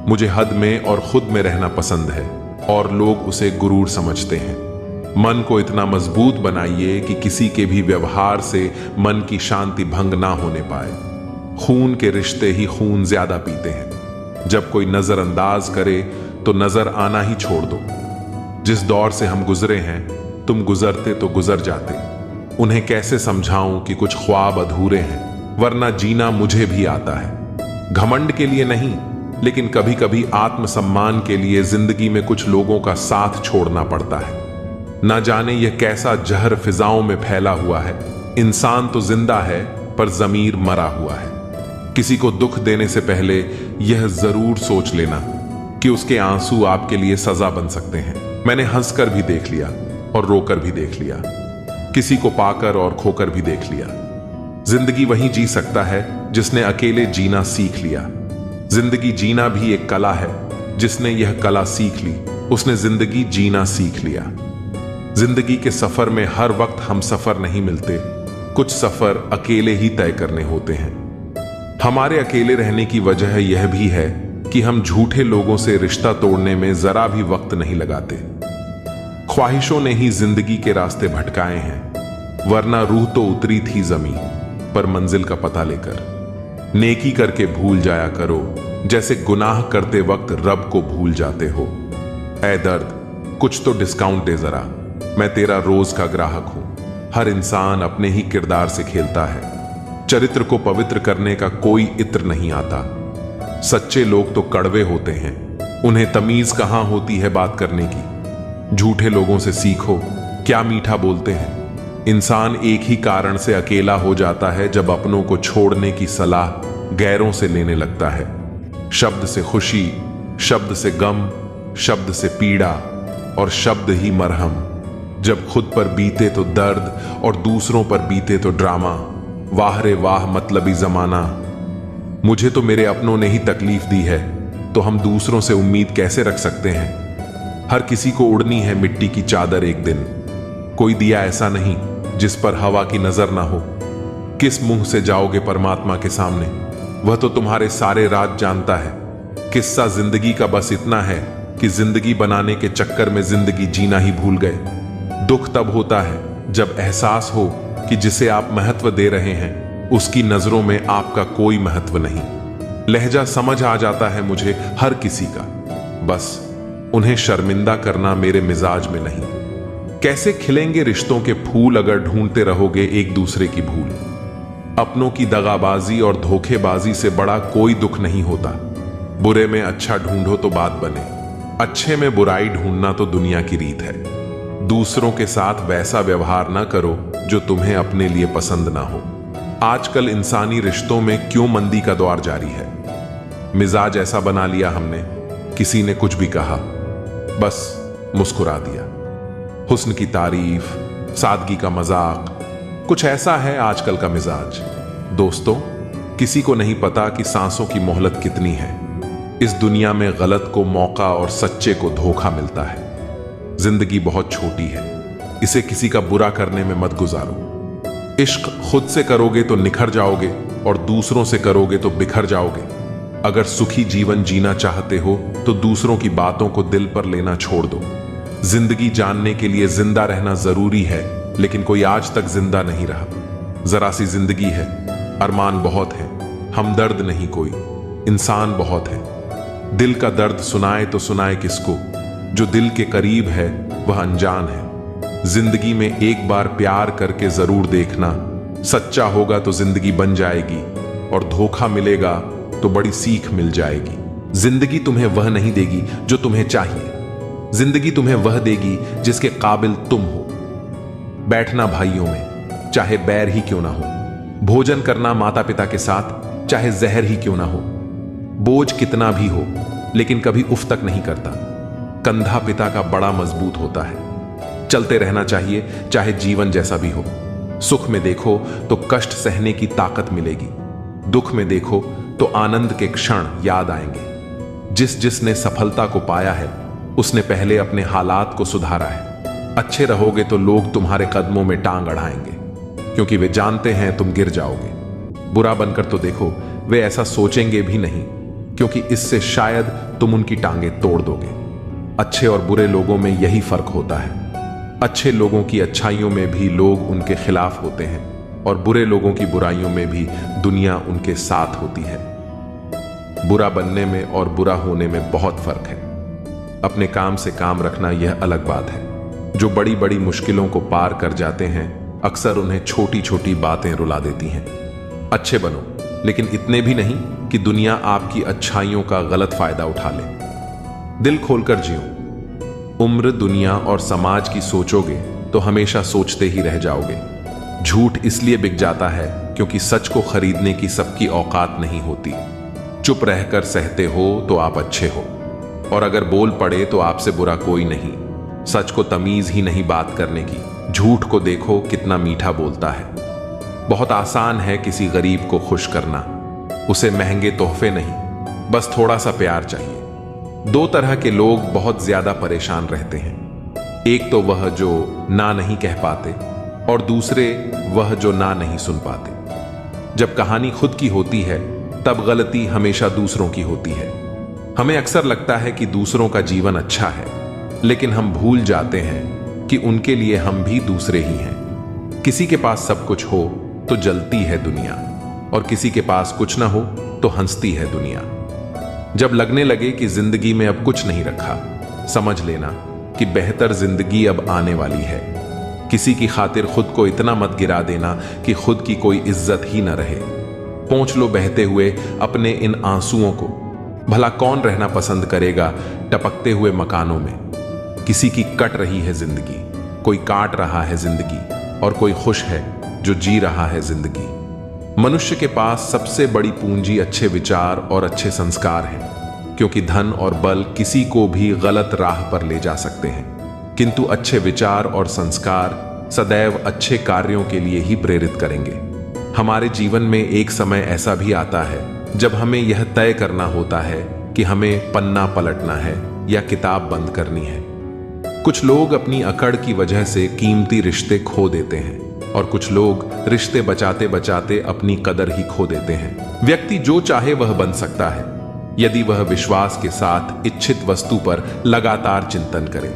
मुझे हद में और खुद में रहना पसंद है, और लोग उसे गुरूर समझते हैं। मन को इतना मजबूत बनाइए कि किसी के भी व्यवहार से मन की शांति भंग ना होने पाए। खून के रिश्ते ही खून ज्यादा पीते हैं। जब कोई नजरअंदाज करे तो नजर आना ही छोड़ दो। जिस दौर से हम गुजरे हैं, तुम गुजरते तो गुजर जाते। उन्हें कैसे समझाऊं कि कुछ ख्वाब अधूरे हैं, वरना जीना मुझे भी आता है। घमंड के लिए नहीं, लेकिन कभी कभी आत्मसम्मान के लिए जिंदगी में कुछ लोगों का साथ छोड़ना पड़ता है। ना जाने यह कैसा जहर फिजाओं में फैला हुआ है। इंसान तो जिंदा है, पर जमीर मरा हुआ है। किसी को दुख देने से पहले यह जरूर सोच लेना कि उसके आंसू आपके लिए सजा बन सकते हैं। मैंने हंसकर भी देख लिया और रोकर भी देख लिया, किसी को पाकर और खोकर भी देख लिया। जिंदगी वही जी सकता है जिसने अकेले जीना सीख लिया। जिंदगी जीना भी एक कला है। जिसने यह कला सीख ली, उसने जिंदगी जीना सीख लिया। जिंदगी के सफर में हर वक्त हम सफर नहीं मिलते। कुछ सफर अकेले ही तय करने होते हैं। हमारे अकेले रहने की वजह यह भी है कि हम झूठे लोगों से रिश्ता तोड़ने में जरा भी वक्त नहीं लगाते। ख्वाहिशों ने ही जिंदगी के रास्ते भटकाए हैं, वरना रूह तो उतरी थी जमीन पर मंजिल का पता लेकर। नेकी करके भूल जाया करो, जैसे गुनाह करते वक्त रब को भूल जाते हो। ऐ दर्द, कुछ तो डिस्काउंट दे जरा, मैं तेरा रोज का ग्राहक हूं। हर इंसान अपने ही किरदार से खेलता है। चरित्र को पवित्र करने का कोई इत्र नहीं आता। सच्चे लोग तो कड़वे होते हैं, उन्हें तमीज कहां होती है बात करने की। झूठे लोगों से सीखो, क्या मीठा बोलते हैं। इंसान एक ही कारण से अकेला हो जाता है, जब अपनों को छोड़ने की सलाह गैरों से लेने लगता है। शब्द से खुशी, शब्द से गम, शब्द से पीड़ा, और शब्द ही मरहम। जब खुद पर बीते तो दर्द और दूसरों पर बीते तो ड्रामा। वाह रे वाह मतलबी जमाना। मुझे तो मेरे अपनों ने ही तकलीफ दी है, तो हम दूसरों से उम्मीद कैसे रख सकते हैं। हर किसी को उड़नी है मिट्टी की चादर एक दिन। कोई दिया ऐसा नहीं जिस पर हवा की नजर ना हो। किस मुंह से जाओगे परमात्मा के सामने? वह तो तुम्हारे सारे राज जानता है। किस्सा जिंदगी का बस इतना है कि जिंदगी बनाने के चक्कर में जिंदगी जीना ही भूल गए। दुख तब होता है जब एहसास हो कि जिसे आप महत्व दे रहे हैं, उसकी नजरों में आपका कोई महत्व नहीं। लहजा समझ आ जाता है मुझे हर किसी का, बस उन्हें शर्मिंदा करना मेरे मिजाज में नहीं। कैसे खिलेंगे रिश्तों के फूल अगर ढूंढते रहोगे एक दूसरे की भूल। अपनों की दगाबाजी और धोखेबाजी से बड़ा कोई दुख नहीं होता। बुरे में अच्छा ढूंढो तो बात बने, अच्छे में बुराई ढूंढना तो दुनिया की रीत है। दूसरों के साथ वैसा व्यवहार ना करो जो तुम्हें अपने लिए पसंद ना हो। आजकल इंसानी रिश्तों में क्यों मंदी का दौर जारी है। मिजाज ऐसा बना लिया हमने, किसी ने कुछ भी कहा बस मुस्कुरा दिया। हुस्न की तारीफ, सादगी का मजाक, कुछ ऐसा है आजकल का मिजाज। दोस्तों, किसी को नहीं पता कि सांसों की मोहलत कितनी है। इस दुनिया में गलत को मौका और सच्चे को धोखा मिलता है। जिंदगी बहुत छोटी है, इसे किसी का बुरा करने में मत गुजारो। इश्क खुद से करोगे तो निखर जाओगे, और दूसरों से करोगे तो बिखर जाओगे। अगर सुखी जीवन जीना चाहते हो तो दूसरों की बातों को दिल पर लेना छोड़ दो। जिंदगी जानने के लिए जिंदा रहना जरूरी है, लेकिन कोई आज तक जिंदा नहीं रहा। जरा सी जिंदगी है, अरमान बहुत है, हमदर्द नहीं कोई, इंसान बहुत है। दिल का दर्द सुनाए तो सुनाए किसको, जो दिल के करीब है वह अनजान है। जिंदगी में एक बार प्यार करके जरूर देखना, सच्चा होगा तो जिंदगी बन जाएगी, और धोखा मिलेगा तो बड़ी सीख मिल जाएगी। जिंदगी तुम्हें वह नहीं देगी जो तुम्हें चाहिए, जिंदगी तुम्हें वह देगी जिसके काबिल तुम हो। बैठना भाइयों में, चाहे बैर ही क्यों ना हो, भोजन करना माता पिता के साथ, चाहे जहर ही क्यों ना हो। बोझ कितना भी हो लेकिन कभी उफ तक नहीं करता, कंधा पिता का बड़ा मजबूत होता है। चलते रहना चाहिए चाहे जीवन जैसा भी हो। सुख में देखो तो कष्ट सहने की ताकत मिलेगी, दुख में देखो तो आनंद के क्षण याद आएंगे। जिसने सफलता को पाया है उसने पहले अपने हालात को सुधारा है। अच्छे रहोगे तो लोग तुम्हारे कदमों में टांग अड़ाएंगे, क्योंकि वे जानते हैं तुम गिर जाओगे। बुरा बनकर तो देखो, वे ऐसा सोचेंगे भी नहीं, क्योंकि इससे शायद तुम उनकी टांगे तोड़ दोगे। अच्छे और बुरे लोगों में यही फर्क होता है। अच्छे लोगों की अच्छाइयों में भी लोग उनके खिलाफ होते हैं, और बुरे लोगों की बुराइयों में भी दुनिया उनके साथ होती है। बुरा बनने में और बुरा होने में बहुत फर्क है। अपने काम से काम रखना यह अलग बात है। जो बड़ी बड़ी मुश्किलों को पार कर जाते हैं, अक्सर उन्हें छोटी छोटी बातें रुला देती हैं। अच्छे बनो, लेकिन इतने भी नहीं कि दुनिया आपकी अच्छाइयों का गलत फायदा उठा ले। दिल खोलकर जियो। उम्र, दुनिया और समाज की सोचोगे तो हमेशा सोचते ही रह जाओगे। झूठ इसलिए बिक जाता है क्योंकि सच को खरीदने की सबकी औकात नहीं होती। चुप रहकर सहते हो तो आप अच्छे हो, और अगर बोल पड़े तो आपसे बुरा कोई नहीं। सच को तमीज ही नहीं बात करने की। झूठ को देखो कितना मीठा बोलता है। बहुत आसान है किसी गरीब को खुश करना, उसे महंगे तोहफे नहीं, बस थोड़ा सा प्यार चाहिए। दो तरह के लोग बहुत ज्यादा परेशान रहते हैं। एक तो वह जो ना नहीं कह पाते, और दूसरे वह जो ना नहीं सुन पाते। जब कहानी खुद की होती है तब गलती हमेशा दूसरों की होती है। हमें अक्सर लगता है कि दूसरों का जीवन अच्छा है, लेकिन हम भूल जाते हैं कि उनके लिए हम भी दूसरे ही हैं। किसी के पास सब कुछ हो तो जलती है दुनिया, और किसी के पास कुछ ना हो तो हंसती है दुनिया। जब लगने लगे कि जिंदगी में अब कुछ नहीं रखा, समझ लेना कि बेहतर जिंदगी अब आने वाली है। किसी की खातिर खुद को इतना मत गिरा देना कि खुद की कोई इज्जत ही न रहे। पहुंच लो बहते हुए अपने इन आंसुओं को। भला कौन रहना पसंद करेगा टपकते हुए मकानों में। किसी की कट रही है जिंदगी, कोई काट रहा है जिंदगी, और कोई खुश है जो जी रहा है जिंदगी। मनुष्य के पास सबसे बड़ी पूंजी अच्छे विचार और अच्छे संस्कार हैं, क्योंकि धन और बल किसी को भी गलत राह पर ले जा सकते हैं, किंतु अच्छे विचार और संस्कार सदैव अच्छे कार्यों के लिए ही प्रेरित करेंगे। हमारे जीवन में एक समय ऐसा भी आता है जब हमें यह तय करना होता है कि हमें पन्ना पलटना है या किताब बंद करनी है। कुछ लोग अपनी अकड़ की वजह से कीमती रिश्ते खो देते हैं, और कुछ लोग रिश्ते बचाते बचाते अपनी कदर ही खो देते हैं। व्यक्ति जो चाहे वह बन सकता है, यदि वह विश्वास के साथ इच्छित वस्तु पर लगातार चिंतन करे।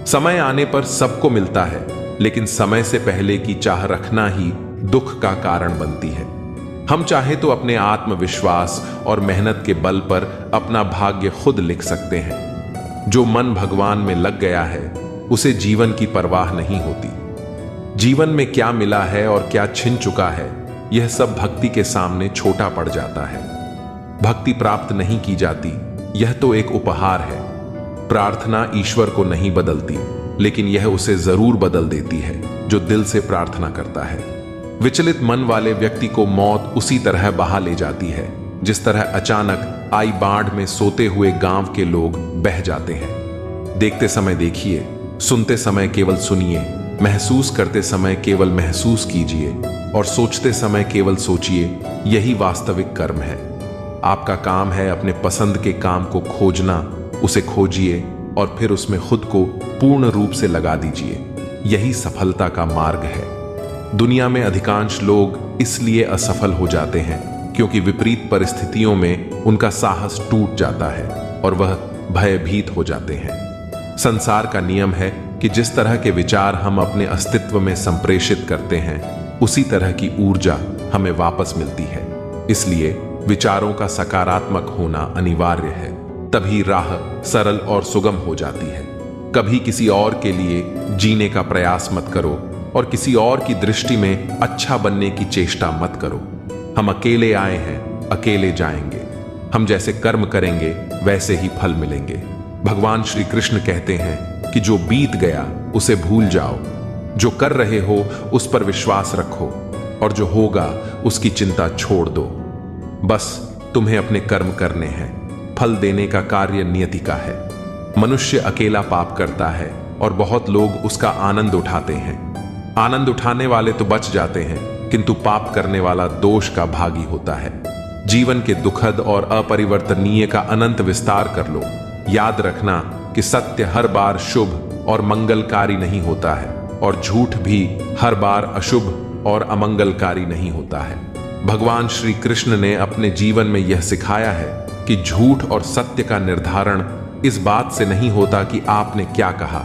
समय आने पर सबको मिलता है, लेकिन समय से पहले की चाह रखना ही दुख का कारण बनती है। हम चाहे तो अपने आत्मविश्वास और मेहनत के बल पर अपना भाग्य खुद लिख सकते हैं। जो मन भगवान में लग गया है उसे जीवन की परवाह नहीं होती। जीवन में क्या मिला है और क्या छिन चुका है, यह सब भक्ति के सामने छोटा पड़ जाता है। भक्ति प्राप्त नहीं की जाती, यह तो एक उपहार है। प्रार्थना ईश्वर को नहीं बदलती, लेकिन यह उसे जरूर बदल देती है जो दिल से प्रार्थना करता है। विचलित मन वाले व्यक्ति को मौत उसी तरह बहा ले जाती है जिस तरह अचानक आई बाढ़ में सोते हुए गांव के लोग बह जाते हैं। देखते समय देखिए, सुनते समय केवल सुनिए, महसूस करते समय केवल महसूस कीजिए, और सोचते समय केवल सोचिए। यही वास्तविक कर्म है। आपका काम है अपने पसंद के काम को खोजना, उसे खोजिए और फिर उसमें खुद को पूर्ण रूप से लगा दीजिए। यही सफलता का मार्ग है। दुनिया में अधिकांश लोग इसलिए असफल हो जाते हैं क्योंकि विपरीत परिस्थितियों में उनका साहस टूट जाता है और वह भयभीत हो जाते हैं। संसार का नियम है कि जिस तरह के विचार हम अपने अस्तित्व में संप्रेषित करते हैं, उसी तरह की ऊर्जा हमें वापस मिलती है। इसलिए विचारों का सकारात्मक होना अनिवार्य है, तभी राह सरल और सुगम हो जाती है। कभी किसी और के लिए जीने का प्रयास मत करो और किसी और की दृष्टि में अच्छा बनने की चेष्टा मत करो। हम अकेले आए हैं, अकेले जाएंगे। हम जैसे कर्म करेंगे वैसे ही फल मिलेंगे। भगवान श्री कृष्ण कहते हैं कि जो बीत गया उसे भूल जाओ, जो कर रहे हो उस पर विश्वास रखो और जो होगा उसकी चिंता छोड़ दो। बस तुम्हें अपने कर्म करने हैं, फल देने का कार्य नियति का है। मनुष्य अकेला पाप करता है और बहुत लोग उसका आनंद उठाते हैं। आनंद उठाने वाले तो बच जाते हैं, किंतु पाप करने वाला दोष का भागी होता है। जीवन के दुखद और अपरिवर्तनीय का अनंत विस्तार कर लो। याद रखना कि सत्य हर बार शुभ और मंगलकारी नहीं होता है और झूठ भी हर बार अशुभ और अमंगलकारी नहीं होता है। भगवान श्री कृष्ण ने अपने जीवन में यह सिखाया है कि झूठ और सत्य का निर्धारण इस बात से नहीं होता कि आपने क्या कहा,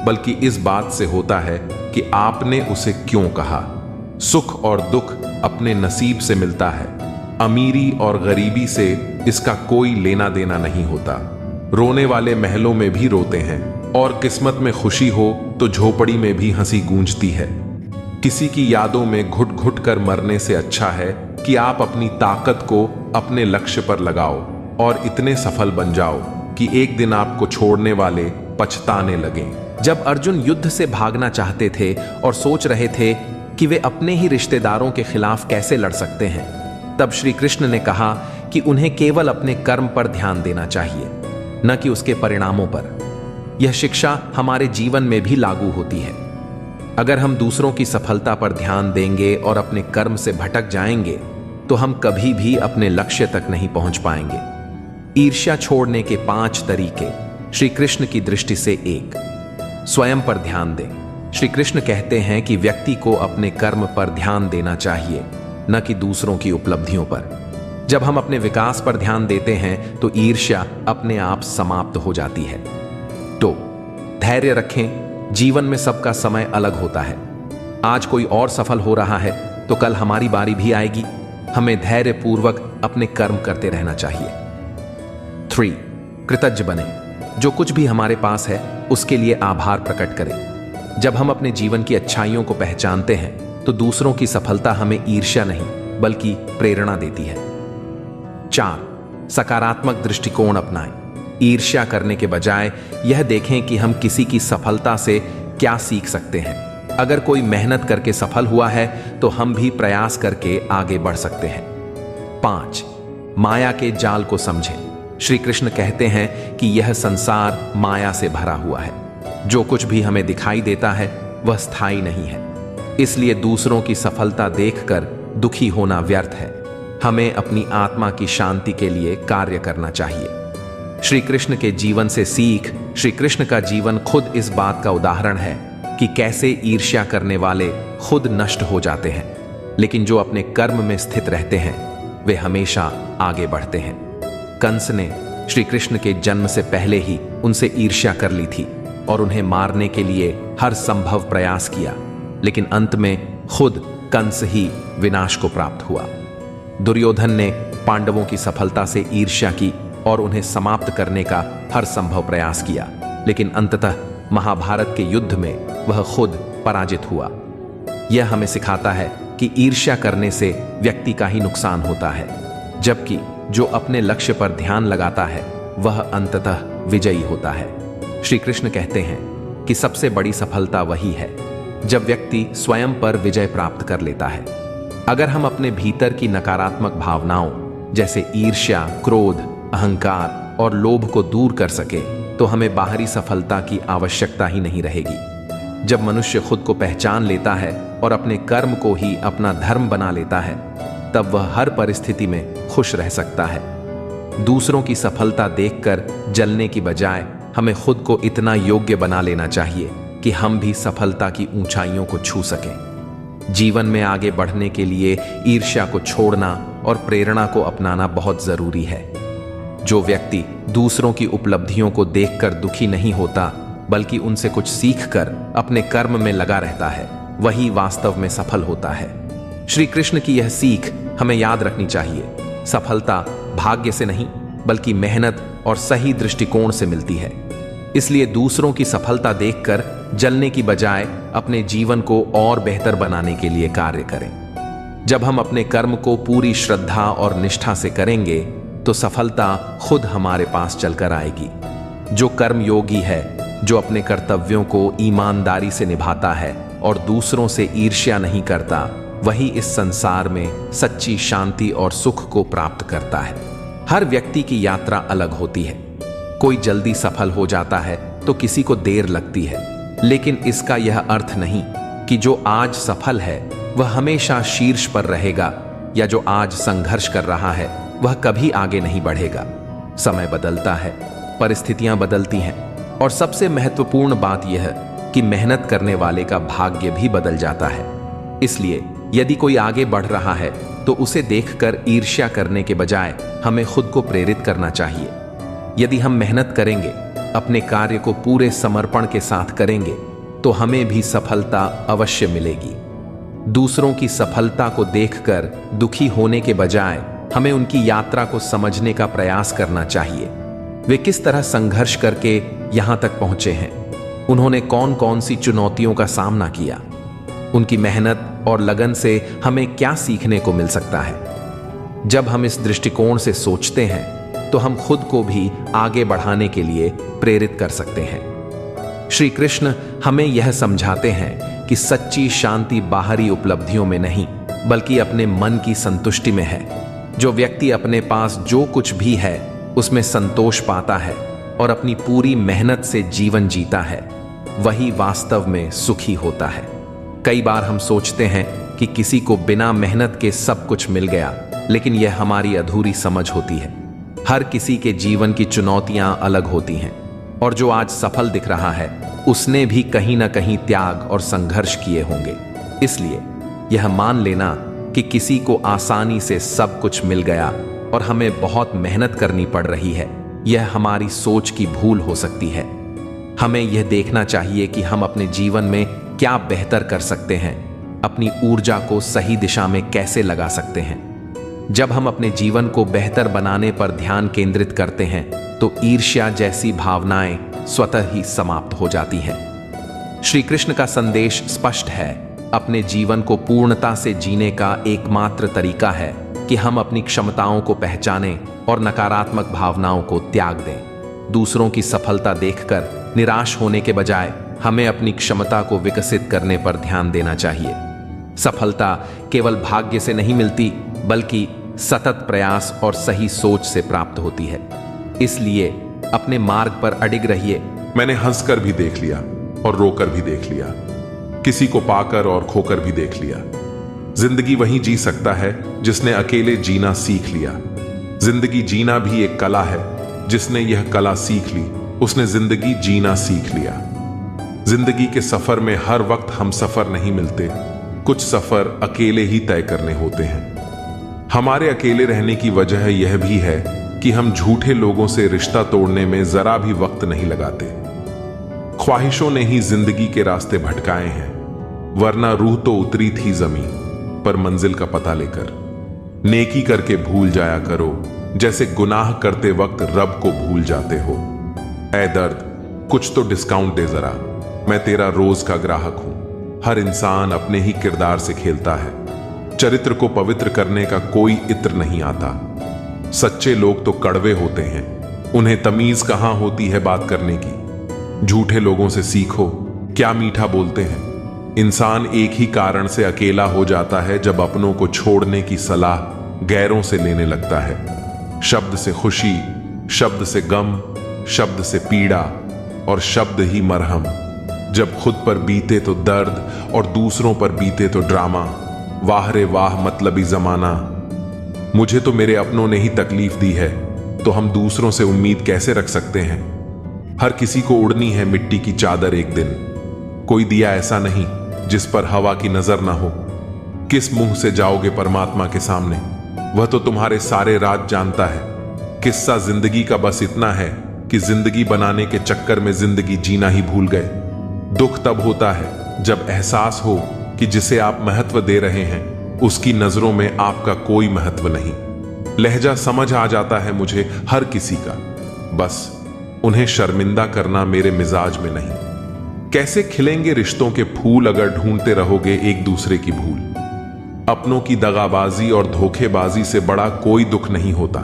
बल्कि इस बात से होता है कि आपने उसे क्यों कहा। सुख और दुख अपने नसीब से मिलता है। अमीरी और गरीबी से इसका कोई लेना देना नहीं होता। रोने वाले महलों में भी रोते हैं और किस्मत में खुशी हो तो झोपड़ी में भी हंसी गूंजती है। किसी की यादों में घुट घुट कर मरने से अच्छा है कि आप अपनी ताकत को अपने लक्ष्य पर लगाओ और इतने सफल बन जाओ कि एक दिन आपको छोड़ने वाले पछताने लगें। जब अर्जुन युद्ध से भागना चाहते थे और सोच रहे थे कि वे अपने ही रिश्तेदारों के खिलाफ कैसे लड़ सकते हैं, तब श्री कृष्ण ने कहा कि उन्हें केवल अपने कर्म पर ध्यान देना चाहिए, न कि उसके परिणामों पर। यह शिक्षा हमारे जीवन में भी लागू होती है। अगर हम दूसरों की सफलता पर ध्यान देंगे और अपने कर्म से भटक जाएंगे तो हम कभी भी अपने लक्ष्य तक नहीं पहुंच पाएंगे। ईर्ष्या छोड़ने के 5 तरीके श्री कृष्ण की दृष्टि से 1, स्वयं पर ध्यान दें। श्री कृष्ण कहते हैं कि व्यक्ति को अपने कर्म पर ध्यान देना चाहिए, न कि दूसरों की उपलब्धियों पर। जब हम अपने विकास पर ध्यान देते हैं तो ईर्ष्या अपने आप समाप्त हो जाती है। 2, धैर्य रखें। जीवन में सबका समय अलग होता है। आज कोई और सफल हो रहा है तो कल हमारी बारी भी आएगी। हमें धैर्य पूर्वक अपने कर्म करते रहना चाहिए। 3, कृतज्ञ बने। जो कुछ भी हमारे पास है उसके लिए आभार प्रकट करें। जब हम अपने जीवन की अच्छाइयों को पहचानते हैं तो दूसरों की सफलता हमें ईर्ष्या नहीं बल्कि प्रेरणा देती है। 4, सकारात्मक दृष्टिकोण अपनाएं। ईर्ष्या करने के बजाय यह देखें कि हम किसी की सफलता से क्या सीख सकते हैं। अगर कोई मेहनत करके सफल हुआ है तो हम भी प्रयास करके आगे बढ़ सकते हैं। 5, माया के जाल को समझें। श्री कृष्ण कहते हैं कि यह संसार माया से भरा हुआ है। जो कुछ भी हमें दिखाई देता है वह स्थायी नहीं है, इसलिए दूसरों की सफलता देखकर दुखी होना व्यर्थ है। हमें अपनी आत्मा की शांति के लिए कार्य करना चाहिए। श्री कृष्ण के जीवन से सीख। श्री कृष्ण का जीवन खुद इस बात का उदाहरण है कि कैसे ईर्ष्या करने वाले खुद नष्ट हो जाते हैं, लेकिन जो अपने कर्म में स्थित रहते हैं वे हमेशा आगे बढ़ते हैं। कंस ने श्री कृष्ण के जन्म से पहले ही उनसे ईर्ष्या कर ली थी और उन्हें मारने के लिए हर संभव प्रयास किया, लेकिन अंत में खुद कंस ही विनाश को प्राप्त हुआ। दुर्योधन ने पांडवों की सफलता से ईर्ष्या की और उन्हें समाप्त करने का हर संभव प्रयास किया, लेकिन अंततः महाभारत के युद्ध में वह खुद पराजित हुआ। यह हमें सिखाता है कि ईर्ष्या करने से व्यक्ति का ही नुकसान होता है, जबकि जो अपने लक्ष्य पर ध्यान लगाता है वह अंततः विजयी होता है। श्री कृष्ण कहते हैं कि सबसे बड़ी सफलता वही है जब व्यक्ति स्वयं पर विजय प्राप्त कर लेता है। अगर हम अपने भीतर की नकारात्मक भावनाओं जैसे ईर्ष्या, क्रोध, अहंकार और लोभ को दूर कर सके तो हमें बाहरी सफलता की आवश्यकता ही नहीं रहेगी। जब मनुष्य खुद को पहचान लेता है और अपने कर्म को ही अपना धर्म बना लेता है, तब वह हर परिस्थिति में खुश रह सकता है। दूसरों की सफलता देखकर जलने की बजाय हमें खुद को इतना योग्य बना लेना चाहिए कि हम भी सफलता की ऊंचाइयों को छू सकें। जीवन में आगे बढ़ने के लिए ईर्ष्या को छोड़ना और प्रेरणा को अपनाना बहुत जरूरी है। जो व्यक्ति दूसरों की उपलब्धियों को देखकर दुखी नहीं होता बल्कि उनसे कुछ सीखकर अपने कर्म में लगा रहता है, वही वास्तव में सफल होता है। श्री कृष्ण की यह सीख हमें याद रखनी चाहिए। सफलता भाग्य से नहीं बल्कि मेहनत और सही दृष्टिकोण से मिलती है। इसलिए दूसरों की सफलता देखकर जलने की बजाय अपने जीवन को और बेहतर बनाने के लिए कार्य करें। जब हम अपने कर्म को पूरी श्रद्धा और निष्ठा से करेंगे तो सफलता खुद हमारे पास चलकर आएगी। जो कर्म योगी है, जो अपने कर्तव्यों को ईमानदारी से निभाता है और दूसरों से ईर्ष्या नहीं करता, वही इस संसार में सच्ची शांति और सुख को प्राप्त करता है। हर व्यक्ति की यात्रा अलग होती है। कोई जल्दी सफल हो जाता है तो किसी को देर लगती है, लेकिन इसका यह अर्थ नहीं कि जो आज सफल है वह हमेशा शीर्ष पर रहेगा, या जो आज संघर्ष कर रहा है वह कभी आगे नहीं बढ़ेगा। समय बदलता है, परिस्थितियां बदलती हैं, और सबसे महत्वपूर्ण बात यह कि मेहनत करने वाले का भाग्य भी बदल जाता है। इसलिए यदि कोई आगे बढ़ रहा है तो उसे देखकर ईर्ष्या करने के बजाय हमें खुद को प्रेरित करना चाहिए। यदि हम मेहनत करेंगे, अपने कार्य को पूरे समर्पण के साथ करेंगे, तो हमें भी सफलता अवश्य मिलेगी। दूसरों की सफलता को देखकर दुखी होने के बजाय हमें उनकी यात्रा को समझने का प्रयास करना चाहिए। वे किस तरह संघर्ष करके यहां तक पहुंचे हैं, उन्होंने कौन कौन सी चुनौतियों का सामना किया, उनकी मेहनत और लगन से हमें क्या सीखने को मिल सकता है। जब हम इस दृष्टिकोण से सोचते हैं तो हम खुद को भी आगे बढ़ाने के लिए प्रेरित कर सकते हैं। श्री कृष्ण हमें यह समझाते हैं कि सच्ची शांति बाहरी उपलब्धियों में नहीं, बल्कि अपने मन की संतुष्टि में है। जो व्यक्ति अपने पास जो कुछ भी है उसमें संतोष पाता है और अपनी पूरी मेहनत से जीवन जीता है, वही वास्तव में सुखी होता है। कई बार हम सोचते हैं कि किसी को बिना मेहनत के सब कुछ मिल गया, लेकिन यह हमारी अधूरी समझ होती है। हर किसी के जीवन की चुनौतियां अलग होती हैं, और जो आज सफल दिख रहा है उसने भी कहीं ना कहीं त्याग और संघर्ष किए होंगे। इसलिए यह मान लेना कि किसी को आसानी से सब कुछ मिल गया और हमें बहुत मेहनत करनी पड़ रही है, यह हमारी सोच की भूल हो सकती है। हमें यह देखना चाहिए कि हम अपने जीवन में क्या बेहतर कर सकते हैं, अपनी ऊर्जा को सही दिशा में कैसे लगा सकते हैं। जब हम अपने जीवन को बेहतर बनाने पर ध्यान केंद्रित करते हैं तो ईर्ष्या जैसी भावनाएं स्वतः ही समाप्त हो जाती हैं। श्री कृष्ण का संदेश स्पष्ट है। अपने जीवन को पूर्णता से जीने का एकमात्र तरीका है कि हम अपनी क्षमताओं को पहचानें और नकारात्मक भावनाओं को त्याग दें। दूसरों की सफलता देखकर निराश होने के बजाय हमें अपनी क्षमता को विकसित करने पर ध्यान देना चाहिए। सफलता केवल भाग्य से नहीं मिलती, बल्कि सतत प्रयास और सही सोच से प्राप्त होती है। इसलिए अपने मार्ग पर अडिग रहिए। मैंने हंसकर भी देख लिया और रोकर भी देख लिया, किसी को पाकर और खोकर भी देख लिया। जिंदगी वही जी सकता है जिसने अकेले जीना सीख लिया। जिंदगी जीना भी एक कला है। जिसने यह कला सीख ली उसने जिंदगी जीना सीख लिया। जिंदगी के सफर में हर वक्त हम सफर नहीं मिलते, कुछ सफर अकेले ही तय करने होते हैं। हमारे अकेले रहने की वजह यह भी है कि हम झूठे लोगों से रिश्ता तोड़ने में जरा भी वक्त नहीं लगाते। ख्वाहिशों ने ही जिंदगी के रास्ते भटकाए हैं, वरना रूह तो उतरी थी जमीन पर मंजिल का पता लेकर। नेकी करके भूल जाया करो जैसे गुनाह करते वक्त रब को भूल जाते हो। ऐ दर्द, कुछ तो डिस्काउंट दे जरा, मैं तेरा रोज का ग्राहक हूं। हर इंसान अपने ही किरदार से खेलता है। चरित्र को पवित्र करने का कोई इत्र नहीं आता। सच्चे लोग तो कड़वे होते हैं, उन्हें तमीज कहां होती है बात करने की। झूठे लोगों से सीखो, क्या मीठा बोलते हैं। इंसान एक ही कारण से अकेला हो जाता है जब अपनों को छोड़ने की सलाह गैरों से लेने लगता है। शब्द से खुशी, शब्द से गम, शब्द से पीड़ा और शब्द ही मरहम। जब खुद पर बीते तो दर्द और दूसरों पर बीते तो ड्रामा। वाह रे वाह मतलबी जमाना। मुझे तो मेरे अपनों ने ही तकलीफ दी है, तो हम दूसरों से उम्मीद कैसे रख सकते हैं। हर किसी को उड़नी है मिट्टी की चादर एक दिन। कोई दिया ऐसा नहीं जिस पर हवा की नजर ना हो। किस मुंह से जाओगे परमात्मा के सामने, वह तो तुम्हारे सारे राज जानता है। किस्सा जिंदगी का बस इतना है कि जिंदगी बनाने के चक्कर में जिंदगी जीना ही भूल गए। दुख तब होता है जब एहसास हो कि जिसे आप महत्व दे रहे हैं उसकी नजरों में आपका कोई महत्व नहीं। लहजा समझ आ जाता है मुझे हर किसी का। बस उन्हें शर्मिंदा करना मेरे मिजाज में नहीं। कैसे खिलेंगे रिश्तों के फूल अगर ढूंढते रहोगे एक दूसरे की भूल। अपनों की दगाबाजी और धोखेबाजी से बड़ा कोई दुख नहीं होता।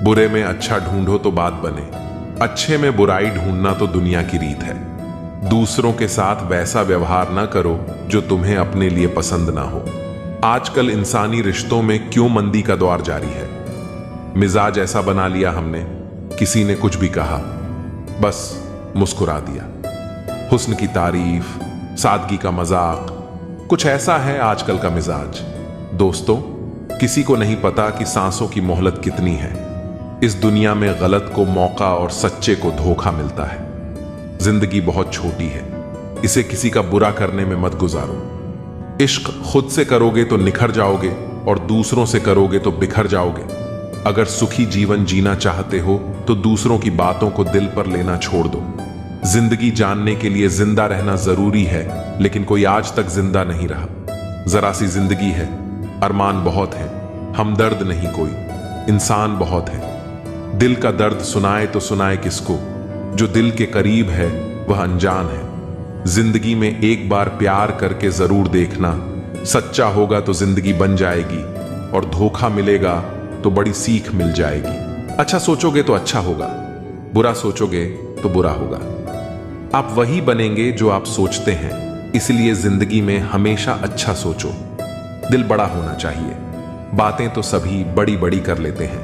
बुरे में अच्छा ढूंढो तो बात बने, अच्छे में बुराई ढूंढना तो दुनिया की रीत है। दूसरों के साथ वैसा व्यवहार ना करो जो तुम्हें अपने लिए पसंद ना हो। आजकल इंसानी रिश्तों में क्यों मंदी का दौर जारी है। मिजाज ऐसा बना लिया हमने, किसी ने कुछ भी कहा बस मुस्कुरा दिया। हुस्न की तारीफ, सादगी का मजाक, कुछ ऐसा है आजकल का मिजाज। दोस्तों, किसी को नहीं पता कि सांसों की मोहलत कितनी है। इस दुनिया में गलत को मौका और सच्चे को धोखा मिलता है। जिंदगी बहुत छोटी है, इसे किसी का बुरा करने में मत गुजारो। इश्क खुद से करोगे तो निखर जाओगे और दूसरों से करोगे तो बिखर जाओगे। अगर सुखी जीवन जीना चाहते हो तो दूसरों की बातों को दिल पर लेना छोड़ दो। जिंदगी जानने के लिए जिंदा रहना जरूरी है, लेकिन कोई आज तक जिंदा नहीं रहा। जरा सी जिंदगी है, अरमान बहुत है, हमदर्द नहीं कोई, इंसान बहुत है। दिल का दर्द सुनाए तो सुनाए किसको, जो दिल के करीब है वह अनजान है। जिंदगी में एक बार प्यार करके जरूर देखना, सच्चा होगा तो जिंदगी बन जाएगी और धोखा मिलेगा तो बड़ी सीख मिल जाएगी। अच्छा सोचोगे तो अच्छा होगा, बुरा सोचोगे तो बुरा होगा। आप वही बनेंगे जो आप सोचते हैं, इसलिए जिंदगी में हमेशा अच्छा सोचो। दिल बड़ा होना चाहिए। बातें तो सभी बड़ी बड़ी कर लेते हैं।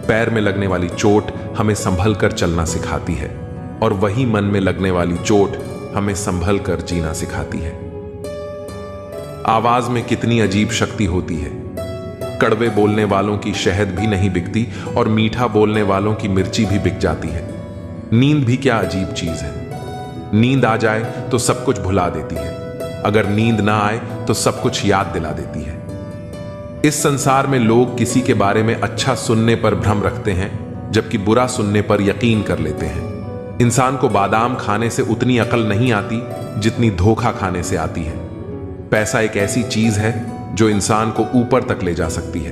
पैर में लगने वाली चोट हमें संभल कर चलना सिखाती है और वही मन में लगने वाली चोट हमें संभल कर जीना सिखाती है। आवाज में कितनी अजीब शक्ति होती है। कड़वे बोलने वालों की शहद भी नहीं बिकती और मीठा बोलने वालों की मिर्ची भी बिक जाती है। नींद भी क्या अजीब चीज है। नींद आ जाए तो सब कुछ भुला देती है, अगर नींद ना आए तो सब कुछ याद दिला देती है। इस संसार में लोग किसी के बारे में अच्छा सुनने पर भ्रम रखते हैं, जबकि बुरा सुनने पर यकीन कर लेते हैं। इंसान को बादाम खाने से उतनी अकल नहीं आती जितनी धोखा खाने से आती है। पैसा एक ऐसी चीज है जो इंसान को ऊपर तक ले जा सकती है,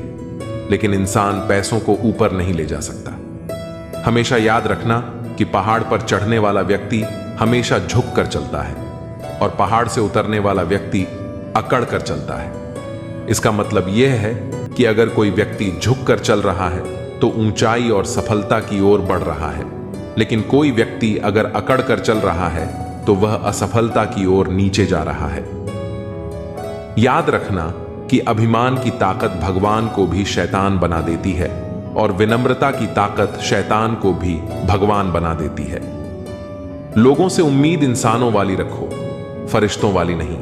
लेकिन इंसान पैसों को ऊपर नहीं ले जा सकता। हमेशा याद रखना कि पहाड़ पर चढ़ने वाला व्यक्ति हमेशा झुक कर चलता है और पहाड़ से उतरने वाला व्यक्ति अकड़ कर चलता है। इसका मतलब यह है कि अगर कोई व्यक्ति झुक कर चल रहा है तो ऊंचाई और सफलता की ओर बढ़ रहा है, लेकिन कोई व्यक्ति अगर अकड़ कर चल रहा है तो वह असफलता की ओर नीचे जा रहा है। याद रखना कि अभिमान की ताकत भगवान को भी शैतान बना देती है और विनम्रता की ताकत शैतान को भी भगवान बना देती है। लोगों से उम्मीद इंसानों वाली रखो, फरिश्तों वाली नहीं।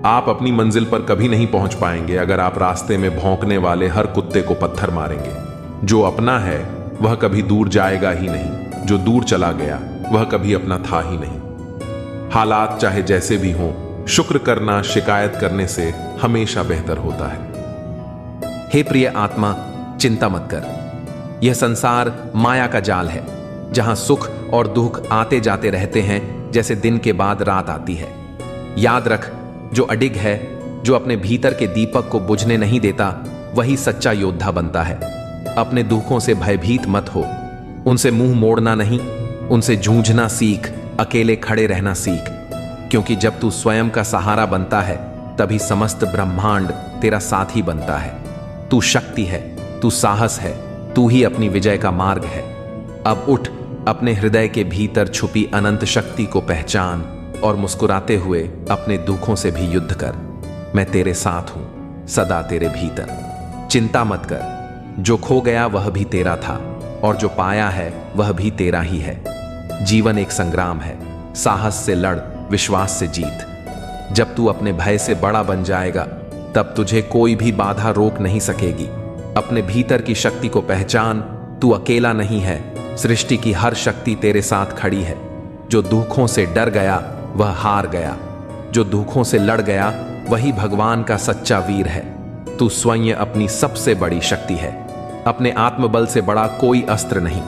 आप अपनी मंजिल पर कभी नहीं पहुंच पाएंगे अगर आप रास्ते में भौंकने वाले हर कुत्ते को पत्थर मारेंगे। जो अपना है वह कभी दूर जाएगा ही नहीं, जो दूर चला गया वह कभी अपना था ही नहीं। हालात चाहे जैसे भी हों, शुक्र करना शिकायत करने से हमेशा बेहतर होता है। हे प्रिय आत्मा, चिंता मत कर। यह संसार माया का जाल है, जहां सुख और दुख आते जाते रहते हैं जैसे दिन के बाद रात आती है। याद रख, जो अडिग है, जो अपने भीतर के दीपक को बुझने नहीं देता, वही सच्चा योद्धा बनता है। अपने दुखों से भयभीत मत हो, उनसे मुंह मोड़ना नहीं, उनसे जूझना सीख, अकेले खड़े रहना सीख। क्योंकि जब तू स्वयं का सहारा बनता है तभी समस्त ब्रह्मांड तेरा साथी बनता है। तू शक्ति है, तू साहस है, तू ही अपनी विजय का मार्ग है। अब उठ, अपने हृदय के भीतर छुपी अनंत शक्ति को पहचान और मुस्कुराते हुए अपने दुखों से भी युद्ध कर। मैं तेरे साथ हूं, सदा तेरे भीतर। चिंता मत कर, जो खो गया वह भी तेरा था और जो पाया है वह भी तेरा ही है। जीवन एक संग्राम है, साहस से लड़, विश्वास से जीत। जब तू अपने भय से बड़ा बन जाएगा तब तुझे कोई भी बाधा रोक नहीं सकेगी। अपने भीतर की शक्ति को पहचान, तू अकेला नहीं है, सृष्टि की हर शक्ति तेरे साथ खड़ी है। जो दुखों से डर गया वह हार गया, जो दुखों से लड़ गया वही भगवान का सच्चा वीर है। तू स्वयं अपनी सबसे बड़ी शक्ति है। अपने आत्मबल से बड़ा कोई अस्त्र नहीं।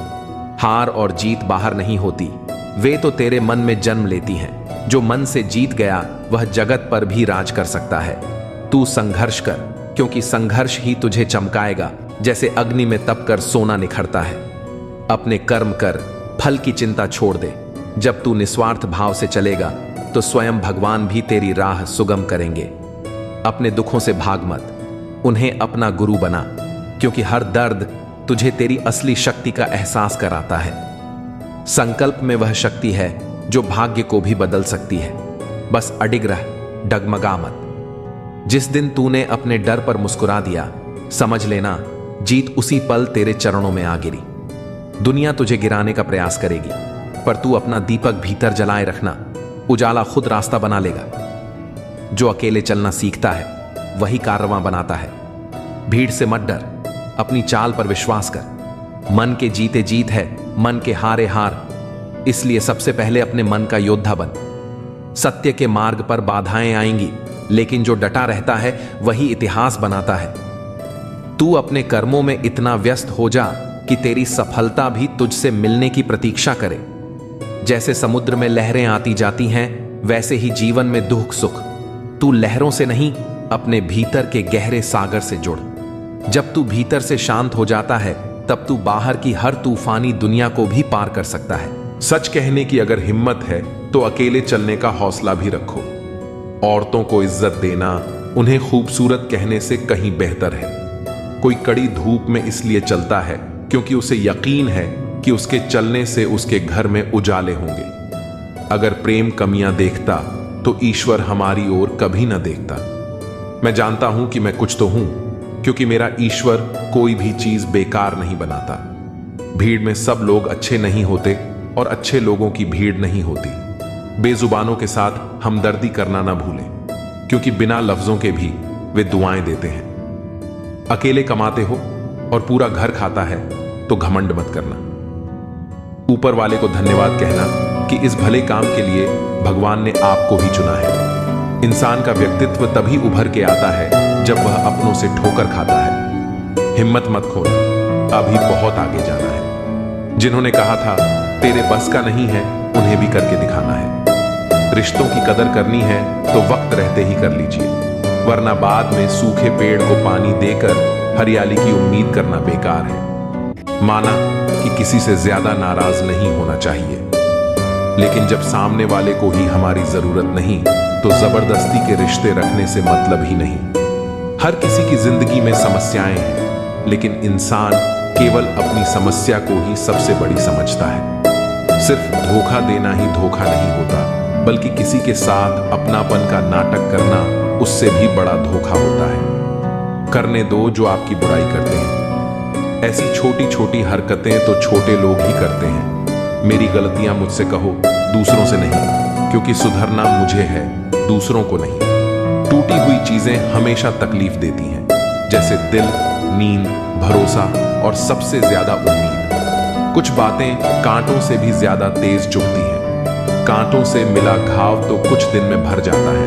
हार और जीत बाहर नहीं होती, वे तो तेरे मन में जन्म लेती हैं। जो मन से जीत गया वह जगत पर भी राज कर सकता है। तू संघर्ष कर, क्योंकि संघर्ष ही तुझे चमकाएगा, जैसे अग्नि में तपकर सोना निखरता है। अपने कर्म कर, फल की चिंता छोड़ दे। जब तू निस्वार्थ भाव से चलेगा तो स्वयं भगवान भी तेरी राह सुगम करेंगे। अपने दुखों से भाग मत, उन्हें अपना गुरु बना, क्योंकि हर दर्द तुझे तेरी असली शक्ति का एहसास कराता है। संकल्प में वह शक्ति है जो भाग्य को भी बदल सकती है। बस अडिग रह, डगमगा मत। जिस दिन तूने अपने डर पर मुस्कुरा दिया, समझ लेना जीत उसी पल तेरे चरणों में आ गिरी। दुनिया तुझे गिराने का प्रयास करेगी, पर तू अपना दीपक भीतर जलाए रखना, उजाला खुद रास्ता बना लेगा। जो अकेले चलना सीखता है वही कारवां बनाता है। भीड़ से मत डर, अपनी चाल पर विश्वास कर। मन के जीते जीत है, मन के हारे हार। इसलिए सबसे पहले अपने मन का योद्धा बन। सत्य के मार्ग पर बाधाएं आएंगी, लेकिन जो डटा रहता है वही इतिहास बनाता है। तू अपने कर्मों में इतना व्यस्त हो जा कि तेरी सफलता भी तुझसे मिलने की प्रतीक्षा करे। जैसे समुद्र में लहरें आती जाती हैं, वैसे ही जीवन में दुख सुख। तू लहरों से नहीं, अपने भीतर के गहरे सागर से जुड़। जब तू भीतर से शांत हो जाता है, तब तू बाहर की हर तूफानी दुनिया को भी पार कर सकता है। सच कहने की अगर हिम्मत है तो अकेले चलने का हौसला भी रखो। औरतों को इज्जत देना उन्हें खूबसूरत कहने से कहीं बेहतर है। कोई कड़ी धूप में इसलिए चलता है क्योंकि उसे यकीन है कि उसके चलने से उसके घर में उजाले होंगे। अगर प्रेम कमियां देखता तो ईश्वर हमारी ओर कभी ना देखता। मैं जानता हूं कि मैं कुछ तो हूं, क्योंकि मेरा ईश्वर कोई भी चीज बेकार नहीं बनाता। भीड़ में सब लोग अच्छे नहीं होते और अच्छे लोगों की भीड़ नहीं होती। बेजुबानों के साथ हमदर्दी करना ना भूलें, क्योंकि बिना लफ्जों के भी वे दुआएं देते हैं। अकेले कमाते हो और पूरा घर खाता है तो घमंड मत करना। ऊपर वाले को धन्यवाद कहना कि इस भले काम के लिए भगवान ने आपको ही चुना है। इंसान का व्यक्तित्व तभी उभर के आता है जब वह अपनों से ठोकर खाता है। हिम्मत मत खोना, अभी बहुत आगे जाना है। जिन्होंने कहा था तेरे बस का नहीं है, उन्हें भी करके दिखाना है। रिश्तों की कदर करनी है तो वक्त रहते ही कर लीजिए, वरना बाद में सूखे पेड़ को पानी देकर हरियाली की उम्मीद करना बेकार है। माना कि किसी से ज्यादा नाराज नहीं होना चाहिए, लेकिन जब सामने वाले को ही हमारी जरूरत नहीं तो जबरदस्ती के रिश्ते रखने से मतलब ही नहीं। हर किसी की जिंदगी में समस्याएं हैं, लेकिन इंसान केवल अपनी समस्या को ही सबसे बड़ी समझता है। सिर्फ धोखा देना ही धोखा नहीं होता, बल्कि किसी के साथ अपनापन का नाटक करना उससे भी बड़ा धोखा होता है। करने दो जो आपकी बुराई करते हैं। ऐसी छोटी छोटी हरकतें तो छोटे लोग ही करते हैं। मेरी गलतियां मुझसे कहो, दूसरों से नहीं, क्योंकि सुधरना मुझे है, दूसरों को नहीं। टूटी हुई चीजें हमेशा तकलीफ देती हैं, जैसे दिल, नींद, भरोसा और सबसे ज्यादा उम्मीद। कुछ बातें कांटों से भी ज्यादा तेज चुभती हैं। कांटों से मिला घाव तो कुछ दिन में भर जाता है,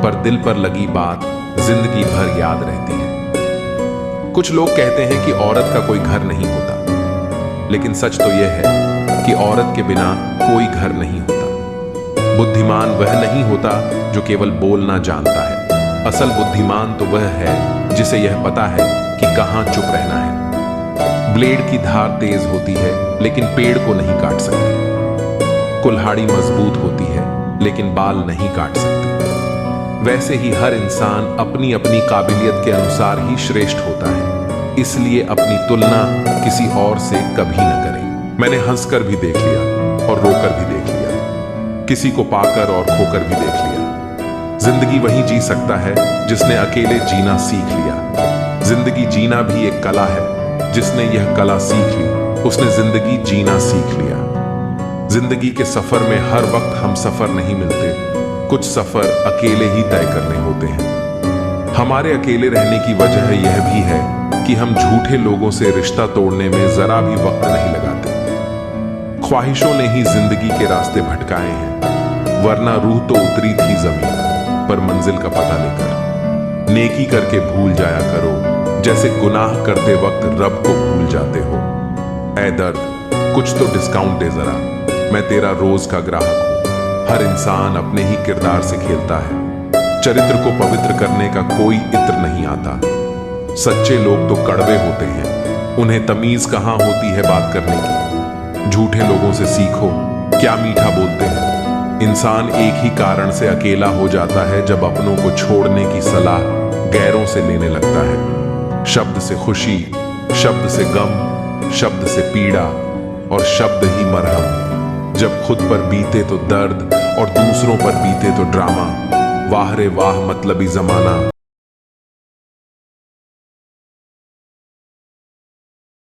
पर दिल पर लगी बात जिंदगी भर याद रहती है। कुछ लोग कहते हैं कि औरत का कोई घर नहीं होता, लेकिन सच तो यह है कि औरत के बिना कोई घर नहीं होता। बुद्धिमान वह नहीं होता जो केवल बोलना जानता है। असल बुद्धिमान तो वह है जिसे यह पता है कि कहां चुप रहना है। ब्लेड की धार तेज होती है, लेकिन पेड़ को नहीं काट सकती। कुल्हाड़ी मजबूत होती है, लेकिन बाल नहीं काट सकती। वैसे ही हर इंसान अपनी अपनी काबिलियत के अनुसार ही श्रेष्ठ होता है, इसलिए अपनी तुलना किसी और से कभी न करें। मैंने हंसकर भी देख लिया और रोकर भी देख लिया, किसी को पाकर और खोकर भी देख लिया। जिंदगी वही जी सकता है जिसने अकेले जीना सीख लिया। जिंदगी जीना भी एक कला है, जिसने यह कला सीख ली उसने जिंदगी जीना सीख लिया। जिंदगी के सफर में हर वक्त हम सफर नहीं मिलते, कुछ सफर अकेले ही तय करने होते हैं। हमारे अकेले रहने की वजह यह भी है कि हम झूठे लोगों से रिश्ता तोड़ने में जरा भी वक्त नहीं लगाते। ख्वाहिशों ने ही जिंदगी के रास्ते भटकाए हैं, वरना रूह तो उतरी थी जमीन पर मंजिल का पता लेकर। नेकी करके भूल जाया करो, जैसे गुनाह करते वक्त रब को भूल जाते हो। ऐ दर्द, कुछ तो डिस्काउंट दे जरा, मैं तेरा रोज का ग्राहक हूं। हर इंसान अपने ही किरदार से खेलता है। चरित्र को पवित्र करने का कोई इत्र नहीं आता। सच्चे लोग तो कड़वे होते हैं, उन्हें तमीज कहां होती है बात करने की। झूठे लोगों से सीखो, क्या मीठा बोलते हैं। इंसान एक ही कारण से अकेला हो जाता है, जब अपनों को छोड़ने की सलाह गैरों से लेने लगता है। शब्द से खुशी, शब्द से गम, शब्द से पीड़ा और शब्द ही मरहम। जब खुद पर बीते तो दर्द और दूसरों पर बीते तो ड्रामा। वाह रे वाह मतलबी जमाना।